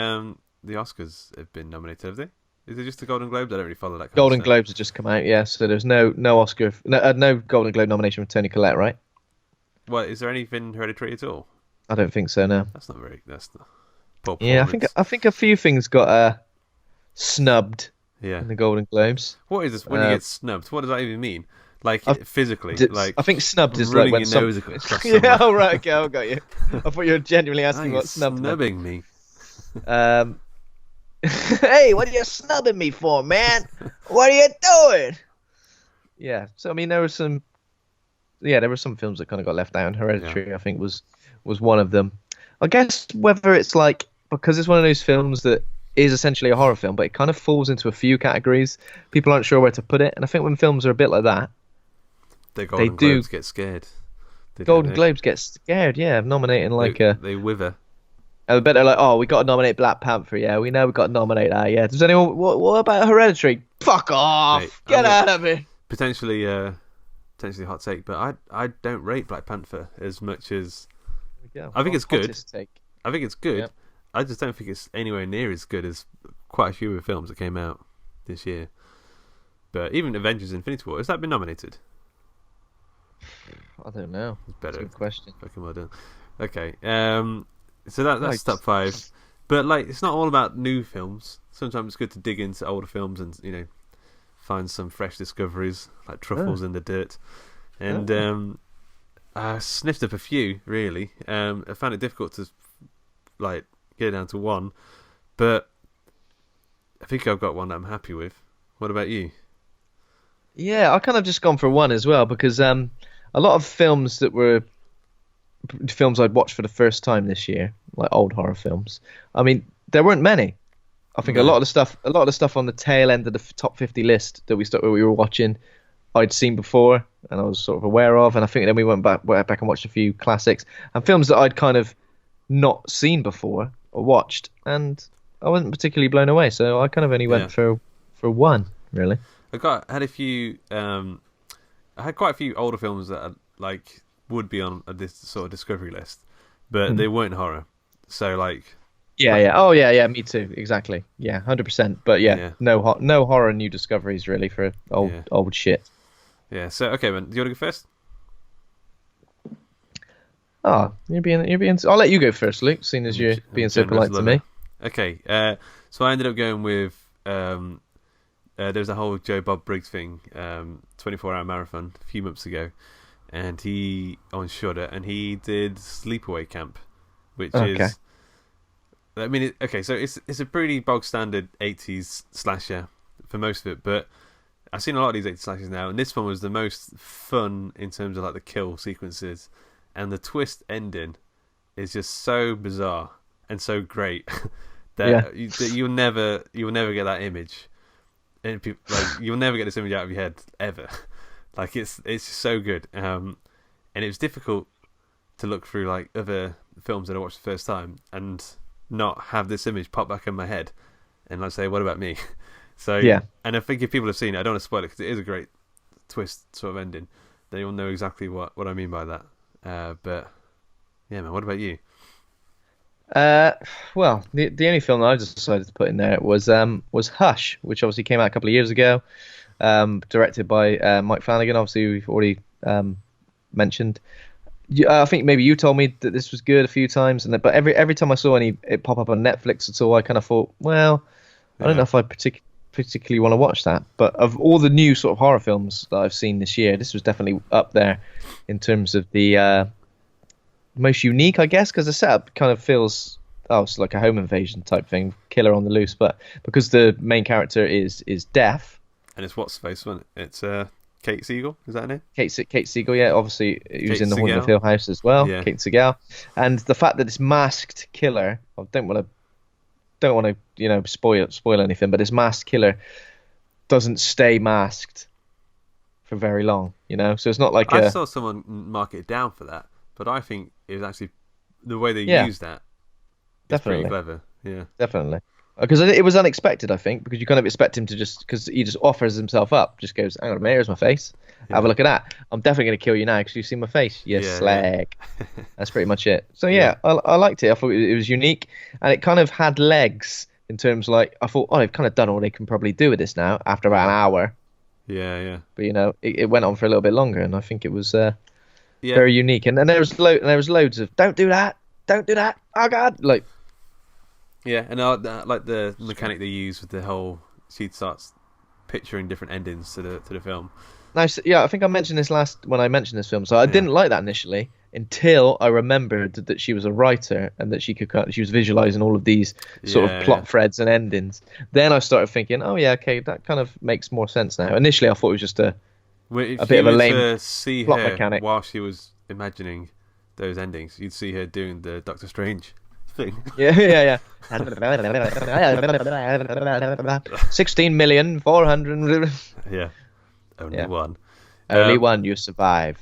Oscars have been nominated, have they? Is it just the Golden Globes? I don't really follow that kind of Golden stuff. Globes have just come out, yeah. So there's no Oscar, no Golden Globe nomination for Toni Collette, right? What, is there anything Hereditary at all? I don't think so. No. That's not very. That's not poor Yeah, performance. I think a few things got snubbed Yeah. in the Golden Globes. What is this when you get snubbed? What does that even mean? Like I've- physically, like I think snubbed is like running when your some. nose across Yeah, someone. all right, okay, I got you. I thought you were genuinely Oh, asking you're what snubbed meant. snubbing me. Um, hey, what are you snubbing me for, man? What are you doing? Yeah, so I mean, there were some films that kind of got left out, and Hereditary, I think, was one of them. I guess whether it's like because it's one of those films that is essentially a horror film, but it kind of falls into a few categories. People aren't sure where to put it, and I think when films are a bit like that, The Golden do. Globes get scared. Golden Globes get scared, yeah, of nominating like they wither. I bet they're like, oh, we got to nominate Black Panther. Yeah, we know we got to nominate that. Yeah. Does anyone? What about Hereditary? Fuck off! Mate, Get out of here. Potentially hot take, but I don't rate Black Panther as much as I think it's good. I think it's good. Yep. I just don't think it's anywhere near as good as quite a few of the films that came out this year. But even Avengers: Infinity War, has that been nominated? I don't know. It's better. That's a good question. Fucking well done. Okay. So that's top 5. But like, it's not all about new films. Sometimes it's good to dig into older films and find some fresh discoveries like truffles in the dirt. And I sniffed up a few really. I found it difficult to like get it down to one, but I think I've got one that I'm happy with. What about you? Yeah, I kind of just gone for one as well because a lot of films that were films I'd watched for the first time this year, like old horror films. I mean, there weren't many. I think a lot of the stuff on the tail end of the top 50 list that we were watching, I'd seen before and I was sort of aware of, and I think then we went back and watched a few classics and films that I'd kind of not seen before or watched, and I wasn't particularly blown away. So I kind of only went for one, really. I had a few. I had quite a few older films that like would be on this sort of discovery list, but they weren't horror. So like. Yeah. Me too. Exactly. Yeah, 100%. But no horror new discoveries really for old shit. Yeah. So okay, man. Do you want to go first? Oh, you're being. I'll let you go first, Luke. Seeing as you're being so polite to me. Okay. So I ended up going with. There's a whole Joe Bob Briggs thing, 24-hour marathon a few months ago, and he on Shudder, and he did Sleepaway Camp, which is. I mean, so it's a pretty bog standard 80s slasher for most of it, but I've seen a lot of these 80s slashers now, and this one was the most fun in terms of like the kill sequences, and the twist ending is just so bizarre and so great that you'll never get that image, and you'll never get this image out of your head ever. Like it's just so good, and it was difficult to look through like other films that I watched the first time and not have this image pop back in my head and like say, what about me? So and I think if people have seen it, I don't want to spoil it because it is a great twist sort of ending, then you'll know exactly what I mean by that. But yeah, man, what about you? Well, the only film that I just decided to put in there was Hush, which obviously came out a couple of years ago, directed by Mike Flanagan, obviously we've already mentioned. I think maybe you told me that this was good a few times, but every time I saw it pop up on Netflix at all, I kind of thought, well, I don't know if I particularly want to watch that. But of all the new sort of horror films that I've seen this year, this was definitely up there in terms of the most unique, I guess, because the setup kind of feels it's like a home invasion type thing, killer on the loose, but because the main character is deaf, and it's what's face, wasn't it? It's Kate Siegel, is that her name? Kate Siegel, yeah, obviously who's in the Haunting of Hill House as well. Yeah. Kate Siegel, and the fact that this masked killer, I don't want to spoil anything, but this masked killer doesn't stay masked for very long, so it's not like I saw someone mark it down for that, but I think it was actually the way they used that. It's pretty clever, yeah, definitely. Because it was unexpected, I think, because you kind of expect him to because he just offers himself up, just goes, hang on a minute, here's my face. Have a look at that. I'm definitely going to kill you now because you've seen my face. You slag. That's pretty much it. So, I liked it. I thought it was unique, and it kind of had legs in terms like, I thought, they've kind of done all they can probably do with this now after about an hour. Yeah. But, it went on for a little bit longer, and I think it was very unique. And then there was loads of, don't do that. Oh, God. Like, yeah, and like the mechanic they use with the whole, she starts picturing different endings to the film. Nice. Yeah, I think I mentioned this when I mentioned this film. So I didn't like that initially until I remembered that she was a writer and that she was visualizing all of these sort of plot threads and endings. Then I started thinking, oh yeah, okay, that kind of makes more sense now. Initially, I thought it was just a bit of a lame see plot her mechanic. While she was imagining those endings, you'd see her doing the Doctor Strange thing. Yeah. 16,400,000. Yeah. Only one. Only one, you survive.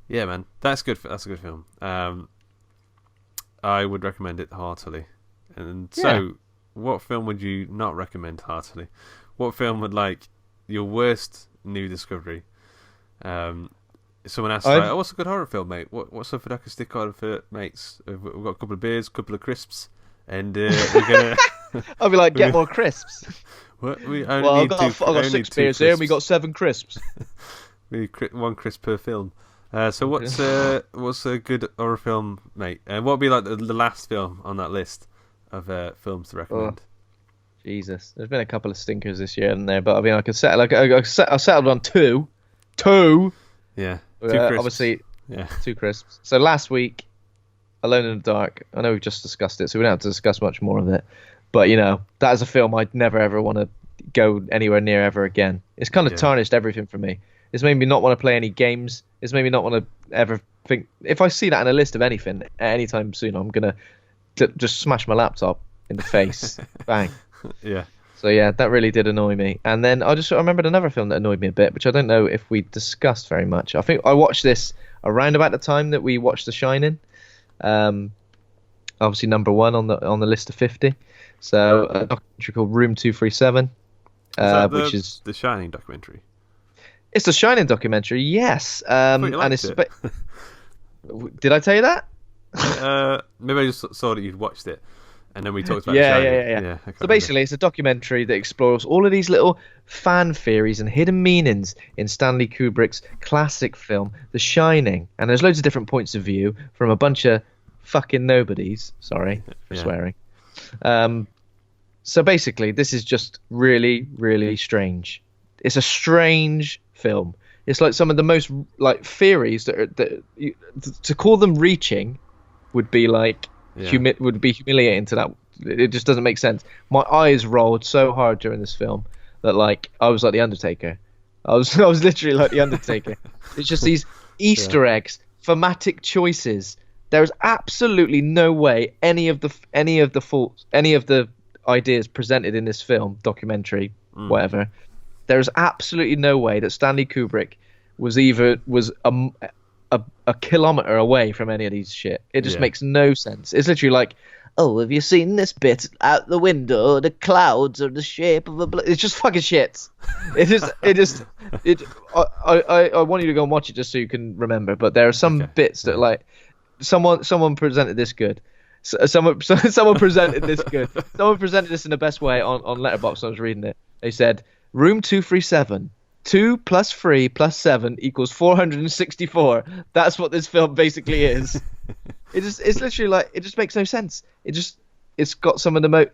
Yeah, man. That's good. That's a good film. I would recommend it heartily. And so, what film would you not recommend heartily? What film would your worst new discovery? Someone asked, what's a good horror film, mate? What's something I can stick on for mates? We've got a couple of beers, a couple of crisps, and we're gonna. I'll be like, get more crisps. What? I've got 6 beers here, and we got 7 crisps. One crisp per film. So what's a good horror film, mate? And what would be the last film on that list of films to recommend? Jesus, there's been a couple of stinkers this year and there, but I mean, I settled on two. Yeah, 2 crisps. Obviously, 2 crisps. So last week, Alone in the Dark. I know we've just discussed it, so we don't have to discuss much more of it. But that is a film I'd never ever want to go anywhere near ever again. It's kind of tarnished everything for me. It's made me not want to play any games. It's made me not want to ever think. If I see that in a list of anything at any time soon, I'm gonna just smash my laptop in the face. Bang. Yeah. So that really did annoy me. And then I remembered another film that annoyed me a bit, which I don't know if we discussed very much. I think I watched this around about the time that we watched The Shining. Obviously number 1 on the list of 50. So a documentary called Room 237, which is the Shining documentary. It's the Shining documentary, yes. And it's it. Did I tell you that? Maybe I just saw that you'd watched it, and then we talked about yeah. So basically, it's a documentary that explores all of these little fan theories and hidden meanings in Stanley Kubrick's classic film, The Shining. And there's loads of different points of view from a bunch of fucking nobodies. Sorry for swearing. So basically, this is just really, really strange. It's a strange film. It's like some of the most theories to call them reaching would be would be humiliating to that. It just doesn't make sense. My eyes rolled so hard during this film that I was like the Undertaker. I was literally like the Undertaker. It's just these Easter eggs, thematic choices. There's absolutely no way any of the ideas presented in this film, documentary, whatever. There's absolutely no way that Stanley Kubrick was a kilometer away from any of these shit. It just makes no sense. It's literally like, oh, have you seen this bit out the window? The clouds are the shape of a. It's just fucking shit. I want you to go and watch it just so you can remember. But there are some bits that someone presented this good. Someone presented this good. Someone presented this in the best way on Letterboxd when I was reading it. They said, Room 237, 2 plus 3 plus 7 equals 464. That's what this film basically is. It's literally it just makes no sense. It's got some of the most.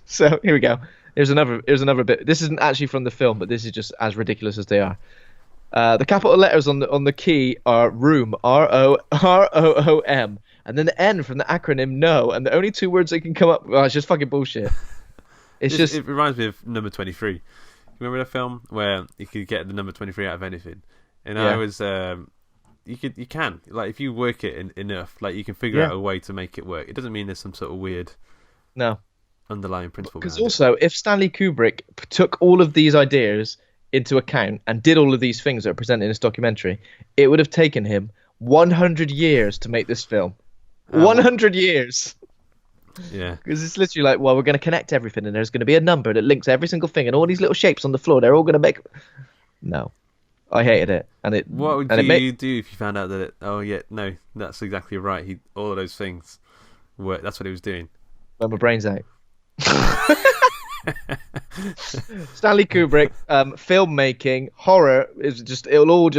So here we go. Here's another bit. This isn't actually from the film, but this is just as ridiculous as they are. The capital letters on the key are room, ROOM, and then the N from the acronym no, and the only 2 words they can come up. Well, it's just fucking bullshit. It reminds me of Number 23. Remember that film where you could get the number 23 out of anything? And I was you can if you work it enough, you can figure out a way to make it work. It doesn't mean there's some sort of weird underlying principle. Because also, if Stanley Kubrick took all of these ideas into account and did all of these things that are presented in this documentary, it would have taken him 100 years to make this film. 100 years. Yeah. Because it's literally like, well, we're going to connect everything, and there's going to be a number that links every single thing, and all these little shapes on the floor, they're all going to make. No, I hated it, What would and it made you do if you found out that oh yeah, no, that's exactly right. All of those things were that's what he was doing. my brains out. Stanley Kubrick, filmmaking, horror is it'll all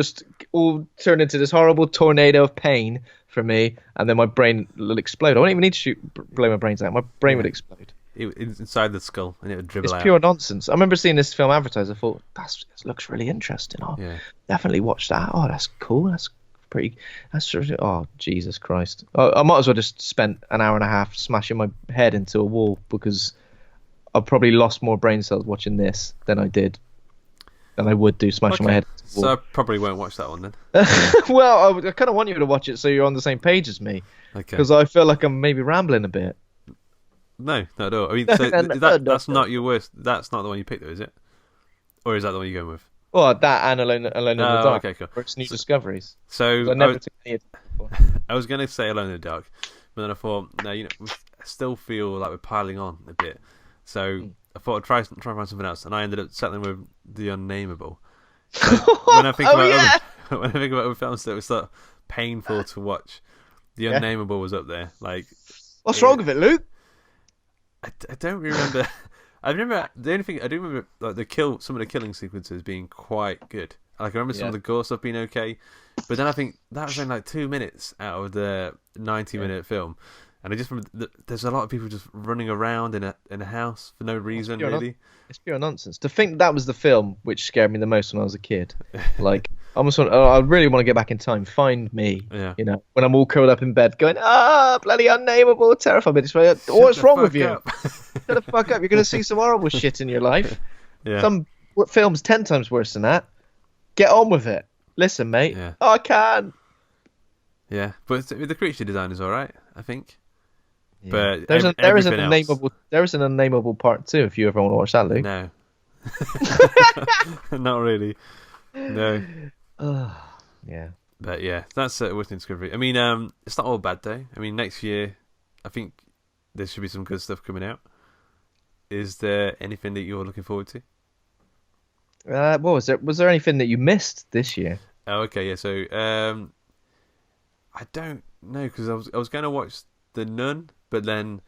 turn into this horrible tornado of pain for me, and then my brain will explode. I don't even need to blow my brains out. My brain would explode. Inside the skull, and it would dribble It's out. pure nonsense. I remember seeing this film advertised. I thought, this looks really interesting. I'll Yeah. definitely watch that. Oh, that's cool. That's pretty. Oh, Jesus Christ. I might as well just spent an hour and a half smashing my head into a wall, because I probably lost more brain cells watching this than I would do smashing my head into a So wall. I probably won't watch that one then. Well, I kind of want you to watch it so you're on the same page as me, Okay. because I feel like I'm maybe rambling a bit. No, not at all. I mean, so that's not your worst. That's not the one you picked, though, is it? Or is that the one you're going with? Well, that and Alone in the Dark. Okay, cool. For its new discoveries. So I never took any of them before. I was going to say Alone in the Dark, but then I thought, no, I still feel like we're piling on a bit. So I thought I'd try and find something else, and I ended up settling with The Unnameable. So when I think when I think about other films that were sort of painful to watch, The Unnameable was up there. Like, what's wrong with it, Luke? I don't remember. I remember the only thing I do remember, like some of the killing sequences being quite good. Like I remember some of the gore stuff being okay, but then I think that was only like 2 minutes out of the 90-minute film, and I just remember there's a lot of people just running around in a house for no reason really. It's pure nonsense. To think that was the film which scared me the most when I was a kid. Like I really want to get back in time. Find me, when I'm all curled up in bed, going, bloody Unnameable, terrified. What's wrong with you? Shut the fuck up! You're gonna see some horrible shit in your life. Yeah. Some films 10 times worse than that. Get on with it. Listen, mate. Yeah. I can. Yeah, but the creature design is all right, I think. Yeah. But there is an Unnameable part 2 if you ever want to watch that, Luke. No. Not really. No. Yeah. But yeah, that's Within Discovery. I mean, it's not all bad though. I mean, next year, I think there should be some good stuff coming out. Is there anything that you're looking forward to? What was there? Was there anything that you missed this year? Oh, okay, yeah. So, I don't know because I was going to watch The Nun, but then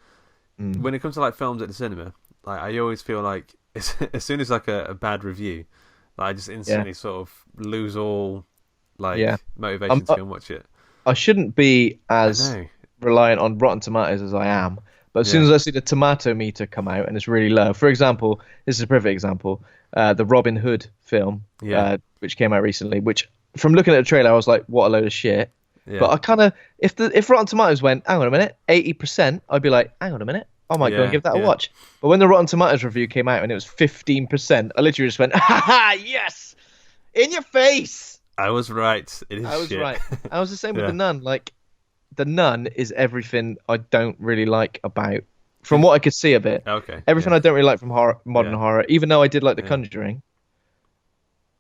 when it comes to like films at the cinema, like I always feel like as soon as like a bad review, like, I just instantly sort of lose all motivation to go and watch it. I shouldn't be as reliant on Rotten Tomatoes as I am, but as soon as I see the tomato meter come out and it's really low, for example, this is a perfect example, the Robin Hood film, which came out recently, which from looking at the trailer I was like, what a load of shit. Yeah. But I kind of, if Rotten Tomatoes went, hang on a minute, 80%, I'd be like, hang on a minute, I might go and give that a watch. But when the Rotten Tomatoes review came out and it was 15%, I literally just went, ha yes, in your face. I was right. I was right. I was the same with The Nun. Like, The Nun is everything I don't really like about, from what I could see of it. Okay. Everything I don't really like from modern horror, even though I did like The Conjuring.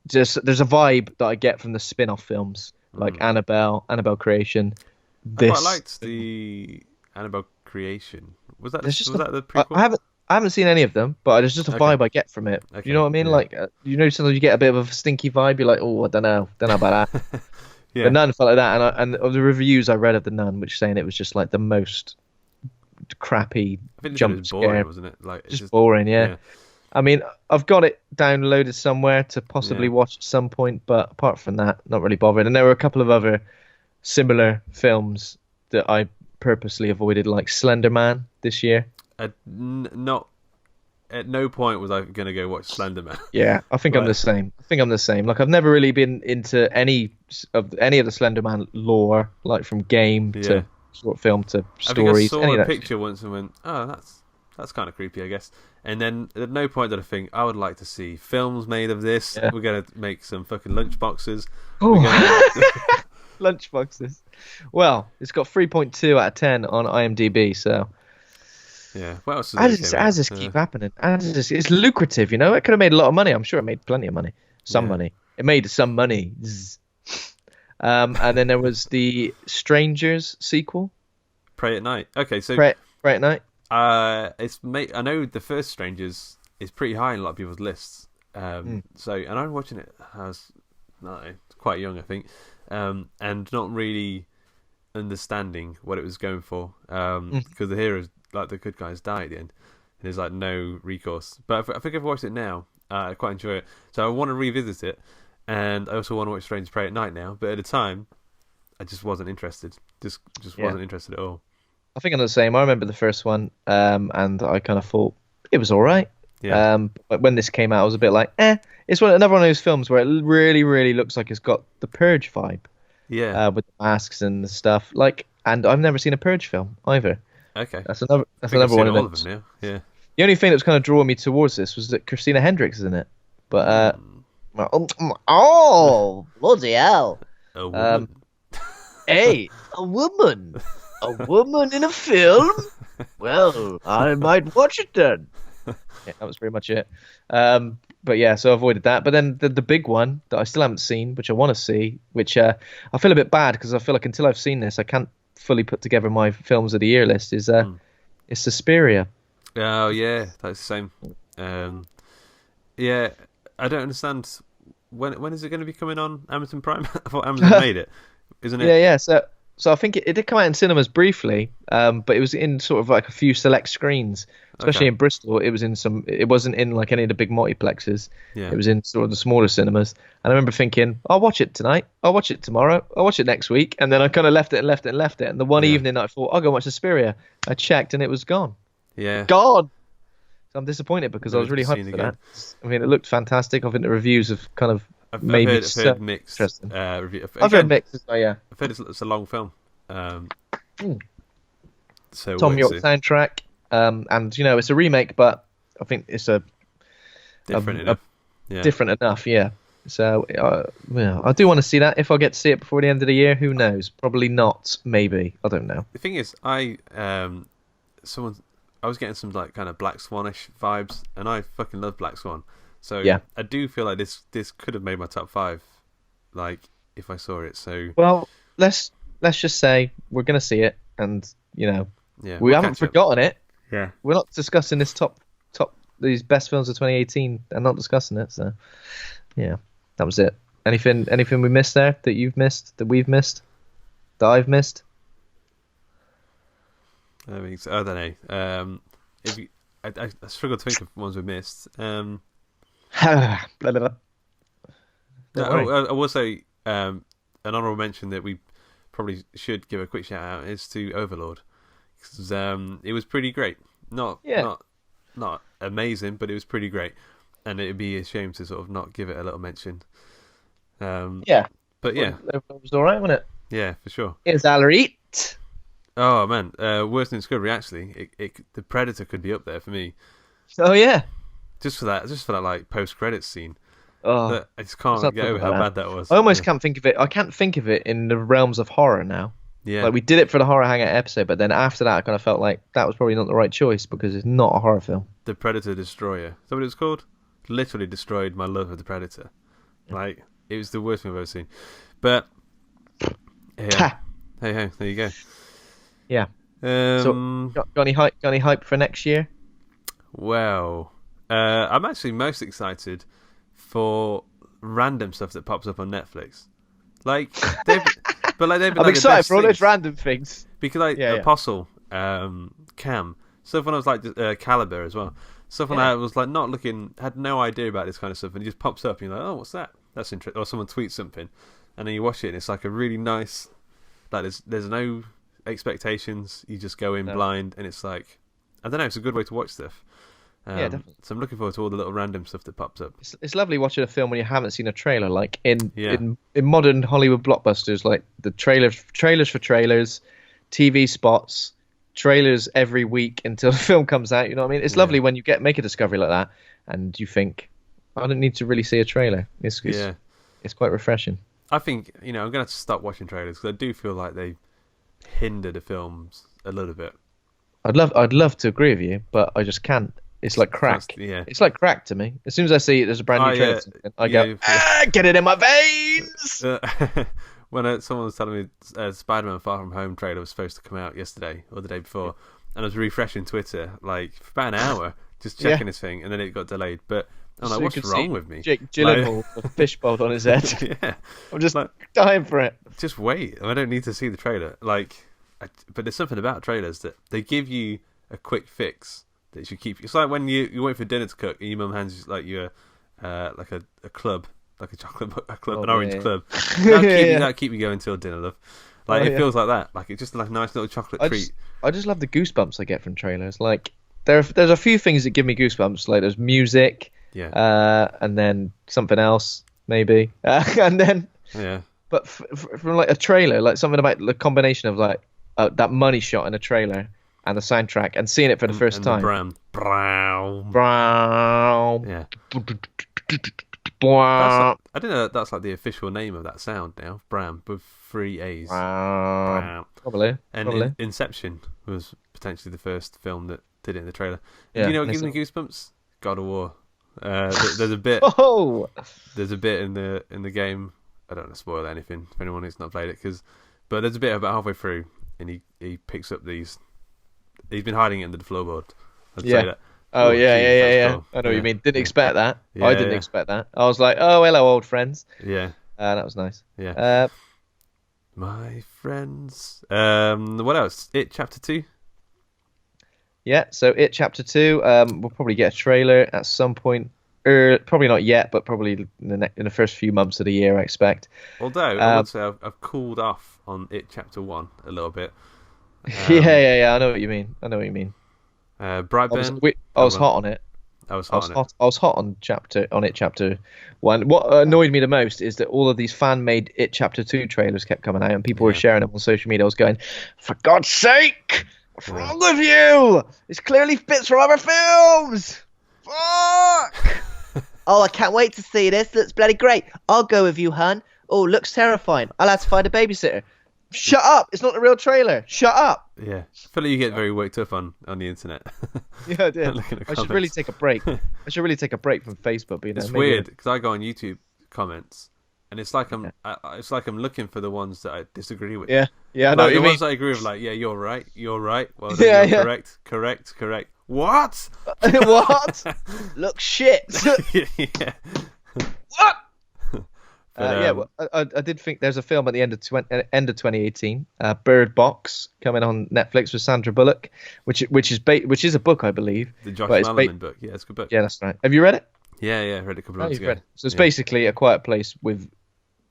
Just there's a vibe that I get from the spin-off films, like Annabelle Creation. I quite liked the Annabelle Creation. Was that the prequel? I haven't seen any of them, but there's just a vibe I get from it. Okay. You know what I mean? Yeah. Like, sometimes you get a bit of a stinky vibe. You're like, oh, I don't know about that. The Nun felt like that, and of the reviews I read of The Nun, which saying it was just like the most crappy jump scare, boring, wasn't it? Like just boring. Yeah. I mean, I've got it downloaded somewhere to possibly watch at some point, but apart from that, not really bothered. And there were a couple of other similar films that I purposely avoided, like Slender Man this year. Not at no point was I going to go watch Slender Man. Yeah, I think I'm the same. Like, I've never really been into any of the Slender Man lore, like from game to short film to stories. I think I saw a picture once and went, oh, that's kind of creepy, I guess. And then at no point did I think, I would like to see films made of this. Yeah. We're going to make some fucking lunchboxes. Oh. Lunchboxes. Well, it's got 3.2 out of 10 on IMDb, so... Yeah, what else as this keep happening. It's lucrative, It could have made a lot of money. I'm sure it made plenty of money. Money. It made some money. And then there was the Strangers sequel. Pray at Night. Okay, so... Pray at Night. I know the first Strangers is pretty high in a lot of people's lists. So, and I'm watching it. I was quite young, I think, and not really understanding what it was going for. Because the heroes, like the good guys, die at the end, and there's like no recourse. But I think I've watched it now. I quite enjoy it, so I want to revisit it, and I also want to watch Strange Prey at night now. But at the time, I just wasn't interested. Just wasn't interested at all. I think I'm the same. I remember the first one, and I kind of thought it was all right. Yeah. But when this came out, I was a bit like, eh. It's another one of those films where it really, really looks like it's got the Purge vibe. Yeah. With the masks and the stuff. Like, and I've never seen a Purge film either. Okay. That's another I've one of all them. of them now. Yeah. The only thing that was kind of drawing me towards this was that Christina Hendricks is in it. But oh, bloody hell! A woman. Hey, a woman in a film. Well, I might watch it then. Yeah, that was pretty much it. But yeah, so I avoided that. But then the big one that I still haven't seen, which I want to see, which I feel a bit bad because I feel like until I've seen this, I can't fully put together my films of the year list. Is Suspiria. Oh yeah, that's the same. Yeah, I don't understand when is it going to be coming on Amazon Prime? I thought Amazon made it, isn't it? Yeah. So I think it did come out in cinemas briefly, but it was in sort of like a few select screens, especially in Bristol. It was in some. It wasn't in like any of the big multiplexes. Yeah. It was in sort of the smaller cinemas. And I remember thinking, I'll watch it tonight. I'll watch it tomorrow. I'll watch it next week. And then I kind of left it. And the one evening I thought, I'll go watch Suspiria. I checked and it was gone. Yeah. Gone. So I'm disappointed because I was really hyped for again. that. I mean, it looked fantastic. I think the reviews have kind of I've made me heard mixed review. I've heard mixed. Oh yeah. I've heard it's a long film. So Tom York soundtrack. And you know it's a remake, but I think it's different enough. Yeah. Different enough, yeah. So I do want to see that. If I get to see it before the end of the year, who knows? Probably not. Maybe. I don't know. The thing is, I was getting some like kind of Black Swanish vibes, and I fucking love Black Swan. So yeah. I do feel like this could have made my top 5, like if I saw it. So well, let's just say we're gonna see it, and you know, we we'll haven't forgotten it. Yeah, we're not discussing this top these best films of 2018 and not discussing it. So yeah, that was it. Anything we missed there that you've missed, that we've missed, that I've missed? I don't know. I struggle to think of ones we missed. Blah, blah, blah. I will say an honourable mention that we probably should give a quick shout out is to Overlord, because it was pretty great. Not amazing, but it was pretty great, and it'd be a shame to sort of not give it a little mention. Yeah, but yeah, it was all right, wasn't it? Yeah, for sure. It's all right. Oh man, worse than Discovery actually. The Predator could be up there for me. Oh yeah. Just for that like post credits scene. Oh, I just can't get over how bad that was. I almost can't think of it. I can't think of it in the realms of horror now. Yeah. Like we did it for the Horror Hangout episode, but then after that, I kind of felt like that was probably not the right choice because it's not a horror film. The Predator Destroyer. Is that what it's called? Literally destroyed my love of the Predator. Like it was the worst thing I've ever seen. But hey, there you go. Yeah. So got any hype for next year? Well, I'm actually most excited for random stuff that pops up on Netflix. I'm excited for all those random things because Apostle, Cam, stuff when I was like Caliber as well. Stuff when I was like not looking, had no idea about this kind of stuff, and it just pops up. And you're like, oh, what's that? That's interesting. Or someone tweets something, and then you watch it, and it's like a really nice. Like there's no expectations. You just go in blind, and it's like I don't know. It's a good way to watch stuff. Yeah, definitely. So I'm looking forward to all the little random stuff that pops up. It's lovely watching a film when you haven't seen a trailer. Like in modern Hollywood blockbusters, like the trailers for trailers, TV spots, trailers every week until the film comes out. You know what I mean? It's lovely when you make a discovery like that, and you think, I don't need to really see a trailer. It's quite refreshing. I think I'm gonna have to stop watching trailers because I do feel like they hinder the films a little bit. I'd love to agree with you, but I just can't. It's like crack. It's like crack to me. As soon as I see it, there's a brand new trailer. I go, get it in my veins. When someone was telling me Spider-Man Far From Home trailer was supposed to come out yesterday or the day before, and I was refreshing Twitter like for about an hour, just checking this thing, and then it got delayed. But I'm like, what's wrong with me? Jake Gyllenhaal with a fishbowl on his head. Yeah, I'm just dying for it. Just wait. I don't need to see the trailer. But there's something about trailers that they give you a quick fix that you should keep. It's like when you wait for dinner to cook and your mum hands you like a club, like a chocolate club, an orange club. That'll keep you going till dinner, love. Like it feels like that. Like it's just like a nice little chocolate treat. I just love the goosebumps I get from trailers. Like there's a few things that give me goosebumps. Like there's music, and then something else maybe, and then But from like a trailer, like something about the combination of like that money shot in a trailer and the soundtrack, and seeing it for the first time. Brown. Yeah. I don't know. That's like the official name of that sound now. Bram with 3 A's. Probably. And Inception was potentially the first film that did it in the trailer. Yeah, do you know what gives me goosebumps? God of War. There's a bit. There's a bit in the game. I don't want to spoil anything for anyone who's not played it, but there's a bit about halfway through, and he picks up these. He's been hiding it under the floorboard. I'd say that. Oh, yeah. Cool. I know what you mean. Didn't expect that. Yeah, I didn't expect that. I was like, oh, hello, old friends. Yeah. That was nice. Yeah. My friends. What else? It Chapter 2. Yeah, so It Chapter 2. We'll probably get a trailer at some point. Probably not yet, but probably in the first few months of the year, I expect. Although, I would say I've cooled off on It Chapter 1 a little bit. Yeah. I know what you mean. Brightburn. I was hot on it. I was hot on It Chapter 1. What annoyed me the most is that all of these fan-made It Chapter 2 trailers kept coming out, and people were sharing them on social media. I was going, for God's sake, what's wrong with you? This clearly fits from other films. Fuck! Oh, I can't wait to see this. Looks bloody great. I'll go with you, hun. Oh, looks terrifying. I'll have to find a babysitter. Shut up! It's not the real trailer. Shut up! Yeah, I feel like you get very worked up on the internet. Yeah, I did. I should really take a break. I should really take a break from Facebook. It's weird because I go on YouTube comments, and it's like I'm looking for the ones that I disagree with. Yeah, I know. Like, the ones I agree with, like, yeah, you're right. Well, done, you're correct. What? What? Look shit. Yeah. What? I did think there's a film at the end of 2018, Bird Box, coming on Netflix with Sandra Bullock, which is a book, I believe. The Josh Malerman book. Yeah, it's a good book. Yeah, that's right. Have you read it? Yeah, I read it a couple of months ago. So it's basically A Quiet Place with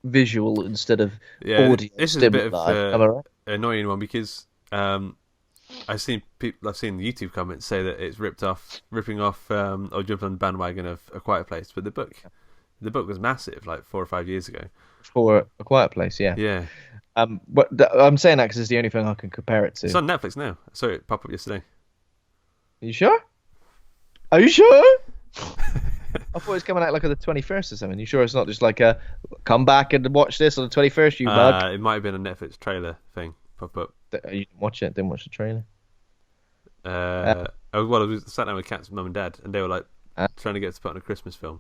visual instead of audio. This is a bit of an annoying one because I've seen the YouTube comments say that it's ripping off or jumping on the bandwagon of A Quiet Place, but the book was massive, like 4 or 5 years ago. For A Quiet Place, yeah. Yeah. But I'm saying that because it's the only thing I can compare it to. It's on Netflix now. I saw it pop up yesterday. Are you sure? I thought it was coming out like on the 21st or something. You sure it's not just like a come back and watch this on the 21st, you mug? It might have been a Netflix trailer thing pop up. You didn't watch it? Didn't watch the trailer? I was sat down with Kat's mum and dad, and they were like trying to get us to put on a Christmas film.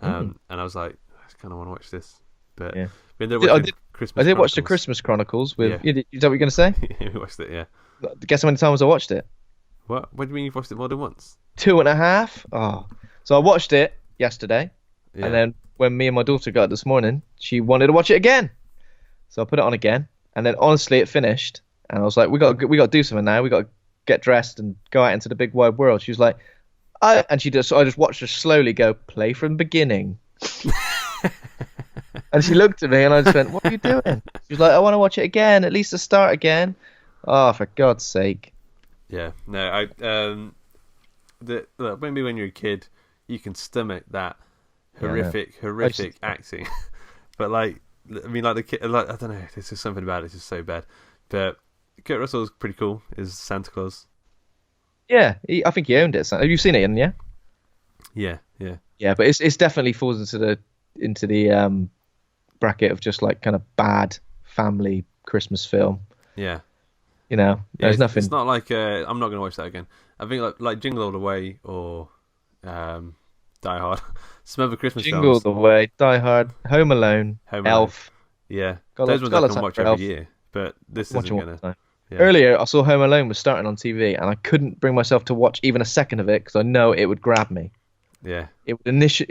And I was like, I kind of want to watch this, but yeah. I did watch the Christmas Chronicles with. Yeah. Is that what you're gonna say? We watched it. Yeah. Guess how many times I watched it? What do you mean you've watched it more than once? 2.5. Oh, so I watched it yesterday, and then when me and my daughter got it this morning, she wanted to watch it again, so I put it on again, and then honestly, it finished, and I was like, we got to do something now. We got to get dressed and go out into the big wide world. She was like. And I just watched her slowly go, play from the beginning. And she looked at me and I just went, what are you doing? She was like, I want to watch it again, at least to start again. Oh, for God's sake. Yeah, no, look, maybe when you're a kid, you can stomach that horrific acting. But like, I mean, like the kid, like, I don't know, there's just something about it, it's just so bad. But Kurt Russell's pretty cool, is Santa Claus. Yeah, I think he owned it. Have you seen it, Ian? Yeah. Yeah, but it's definitely falls into the bracket of just like kind of bad family Christmas film. Yeah. There's nothing. It's not like I'm not going to watch that again. I think like Jingle All the Way or Die Hard, some other Christmas films. Jingle All the Way, Die Hard, Home Alone, Elf. Yeah, those ones I can watch every year, but this isn't going to. Yeah. Earlier, I saw Home Alone was starting on TV, and I couldn't bring myself to watch even a second of it because I know it would grab me. Yeah. It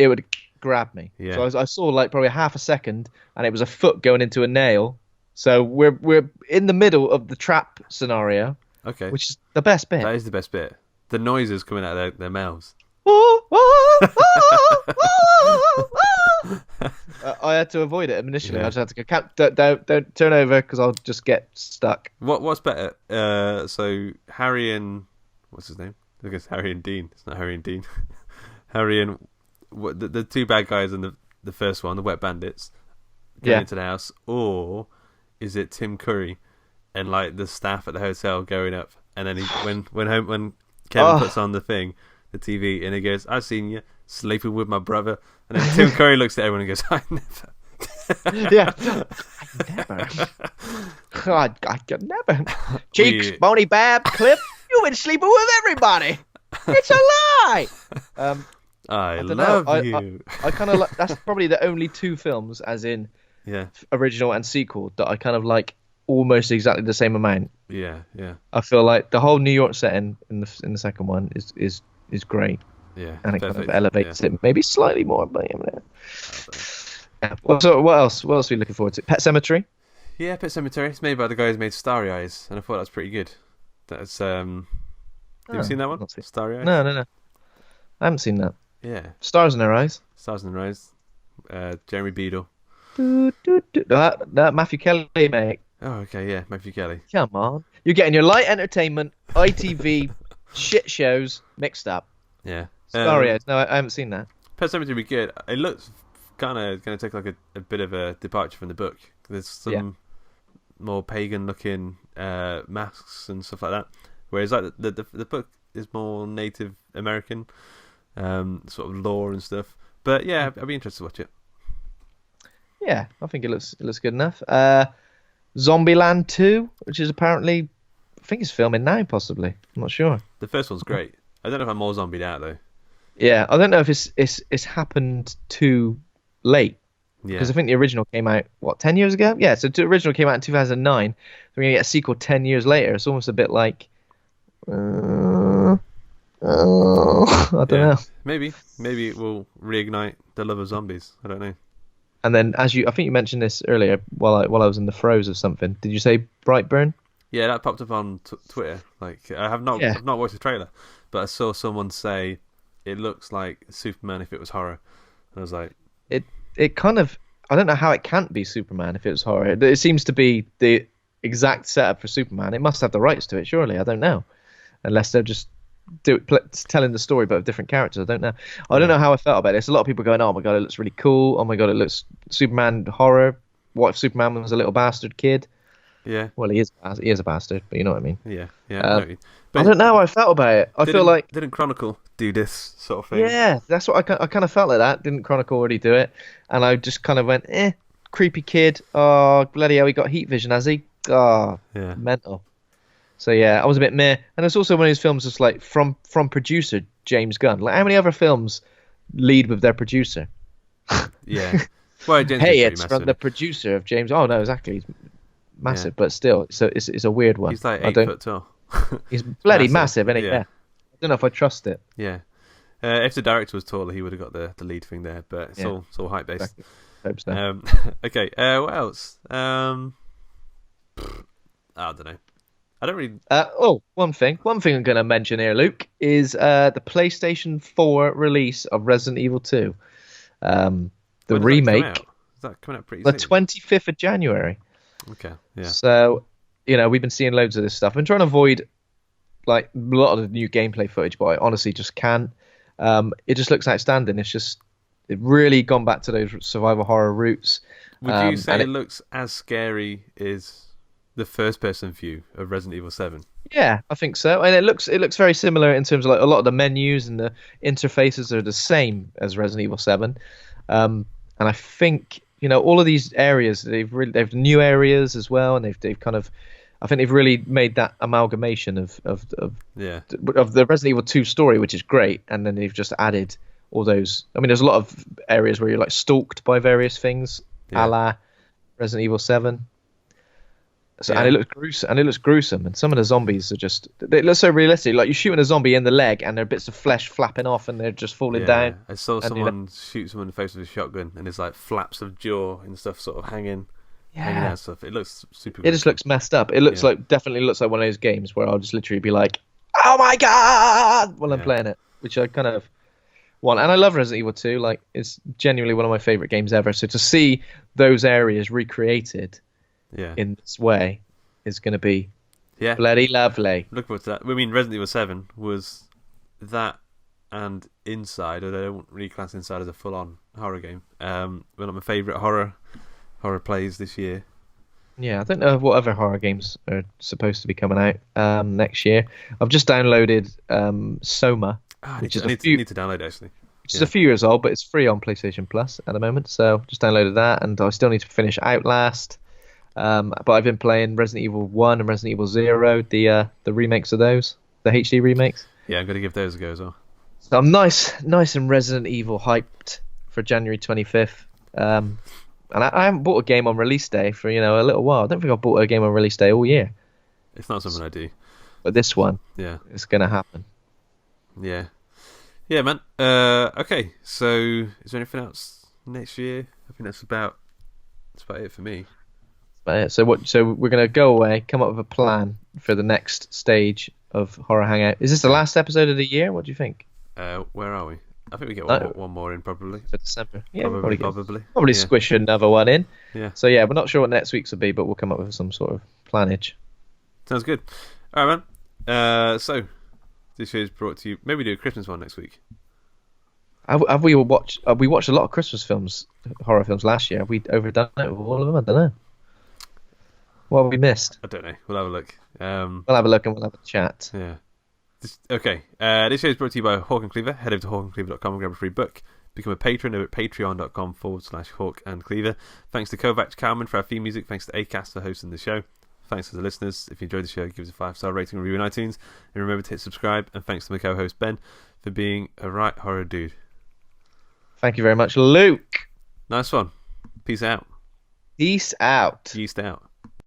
would grab me. So Yeah. I saw like probably half a second, and it was a foot going into a nail. So we're in the middle of the trap scenario, Okay. which is the best bit. That is the best bit. The noises coming out of their mouths. I had to avoid it initially. Yeah. I just had to go, don't turn over because I'll just get stuck. What's better? So Harry and what's his name? I guess Harry and Dean. It's not Harry and Dean. Harry and the two bad guys in the first one, the Wet Bandits, going into the house, or is it Tim Curry and like the staff at the hotel going up, and then when Kevin puts on the TV, and he goes, "I've seen you sleeping with my brother," and then Tim Curry looks at everyone and goes, "I never." Yeah, I never. I could never. Cheeks, Boney, Bab, Cliff, you've been sleeping with everybody. It's a lie. I love you. I kind of like. That's probably the only two films, as in original and sequel, that I kind of like almost exactly the same amount. Yeah. I feel like the whole New York setting in the second one is great. Yeah, and it kind of elevates it maybe slightly more. But yeah. What else? What else are we looking forward to? Pet Sematary. Yeah, Pet Sematary. It's made by the guys who made Starry Eyes, and I thought that was pretty good. That's have you seen that one? Starry Eyes. No. I haven't seen that. Yeah. Stars in Their Eyes. Stars in Their Eyes. Jeremy Beadle. That Matthew Kelly, mate. Oh, okay, yeah, Matthew Kelly. Come on, you're getting your light entertainment, ITV shit shows mixed up. Yeah. Starry Eyes. No, I haven't seen that. Pet Sematary would be good. It looks kind of going to take like a bit of a departure from the book. There's some more pagan-looking masks and stuff like that. Whereas like the book is more Native American, sort of lore and stuff. But yeah, I'd be interested to watch it. Yeah, I think it looks good enough. Zombieland 2, which is apparently, I think it's filming now, possibly. I'm not sure. The first one's great. I don't know if I'm more zombied out though. Yeah, I don't know if it's happened too late. Yeah. Because I think the original came out 10 years ago. Yeah, so the original came out in 2009. We're gonna get a sequel 10 years later. It's almost a bit like, I don't know. Maybe it will reignite the love of zombies. I don't know. And then, I think you mentioned this earlier while I was in the throes of something. Did you say Brightburn? Yeah, that popped up on Twitter. Like, I've not watched the trailer, but I saw someone say it looks like Superman if it was horror. And I was like, it kind of, I don't know how it can't be Superman if it was horror. It seems to be the exact setup for Superman. It must have the rights to it, surely. I don't know, unless they're just telling the story but with different characters. I don't know. I don't know how I felt about it. There's a lot of people going, "Oh my god, it looks really cool. Oh my god, it looks Superman horror. What if Superman was a little bastard kid?" Yeah. Well, he is a bastard, but you know what I mean. Yeah. But I don't know how I felt about it. I feel like didn't Chronicle do this sort of thing? Yeah, that's what I kind of felt like that. Didn't Chronicle already do it? And I just kind of went, creepy kid. Oh, bloody hell, he got heat vision, has he? Oh, yeah. Mental. So yeah, I was a bit meh. And it's also one of these films that's like from producer James Gunn. Like, how many other films lead with their producer? Yeah. Well, hey, it's from the producer of James. Oh no, exactly. He's massive, but still, so it's a weird one. He's like 8 foot tall. He's bloody massive, isn't he? Yeah. I don't know if I trust it. Yeah. If the director was taller, he would have got the lead thing there. But it's all height based. Exactly. Hope so. Okay. What else? I don't know. I don't really. One thing I'm going to mention here, Luke, is the PlayStation 4 release of Resident Evil 2. The remake. Is that coming out pretty soon? The 25th of January. Okay. Yeah. So, we've been seeing loads of this stuff. I'm trying to avoid like a lot of the new gameplay footage, but I honestly just can't. It just looks outstanding. It really gone back to those survival horror roots. Would you say it looks as scary as the first-person view of Resident Evil 7? Yeah, I think so. And it looks very similar in terms of like a lot of the menus and the interfaces are the same as Resident Evil 7. And I think all of these areas they've new areas as well, and they've kind of, I think they've really made that amalgamation of the Resident Evil 2 story, which is great, and then they've just added all those. I mean, there's a lot of areas where you're like stalked by various things, a la Resident Evil 7. So and it looks gruesome, and some of the zombies are just they look so realistic. Like you're shooting a zombie in the leg, and there are bits of flesh flapping off, and they're just falling down. I saw someone shoot someone in the face with a shotgun, and there's like flaps of jaw and stuff sort of hanging out and stuff. It looks super. It just looks messed up. It looks definitely looks like one of those games where I'll just literally be like, "Oh my god!" while I'm playing it, which I kind of want. And I love Resident Evil 2. Like it's genuinely one of my favorite games ever. So to see those areas recreated. In this way is going to be bloody lovely. Look forward to that. I mean, Resident Evil 7 was that and Inside, although I don't really class Inside as a full-on horror game. One of my favourite horror plays this year. Yeah, I don't know what other horror games are supposed to be coming out next year. I've just downloaded Soma, which I need to download it, actually. Which is a few years old, but it's free on PlayStation Plus at the moment. So just downloaded that, and I still need to finish Outlast. But I've been playing Resident Evil 1 and Resident Evil 0, the remakes of those, the HD remakes. Yeah, I'm going to give those a go as well. So I'm nice and Resident Evil hyped for January 25th. And I haven't bought a game on release day for a little while. I don't think I've bought a game on release day all year. It's not something I do. But this one, it's going to happen. Yeah, man. Okay, so is there anything else next year? I think that's about it for me. So we're going to go away, come up with a plan for the next stage of Horror Hangout. Is this the last episode of the year? What do you think? Where are we? I think we get one more in probably. For December. Yeah, probably squish another one in. Yeah. So we're not sure what next week's will be, but we'll come up with some sort of planage. Sounds good. All right, man. So this year is brought to you. Maybe do a Christmas one next week. Have we watched? We watched a lot of Christmas films, horror films last year. Have we overdone it with all of them? I don't know. What have we missed? I don't know. We'll have a look. We'll have a look and we'll have a chat. Yeah. Okay. This show is brought to you by Hawk and Cleaver. Head over to hawkandcleaver.com and grab a free book. Become a patron over at patreon.com/Hawk and Cleaver. Thanks to Kovac Kalman for our theme music. Thanks to Acast for hosting the show. Thanks to the listeners. If you enjoyed the show, give us a 5-star rating and review on iTunes. And remember to hit subscribe. And thanks to my co-host Ben for being a right horror dude. Thank you very much, Luke. Nice one. Peace out. Peace out. Yeast out.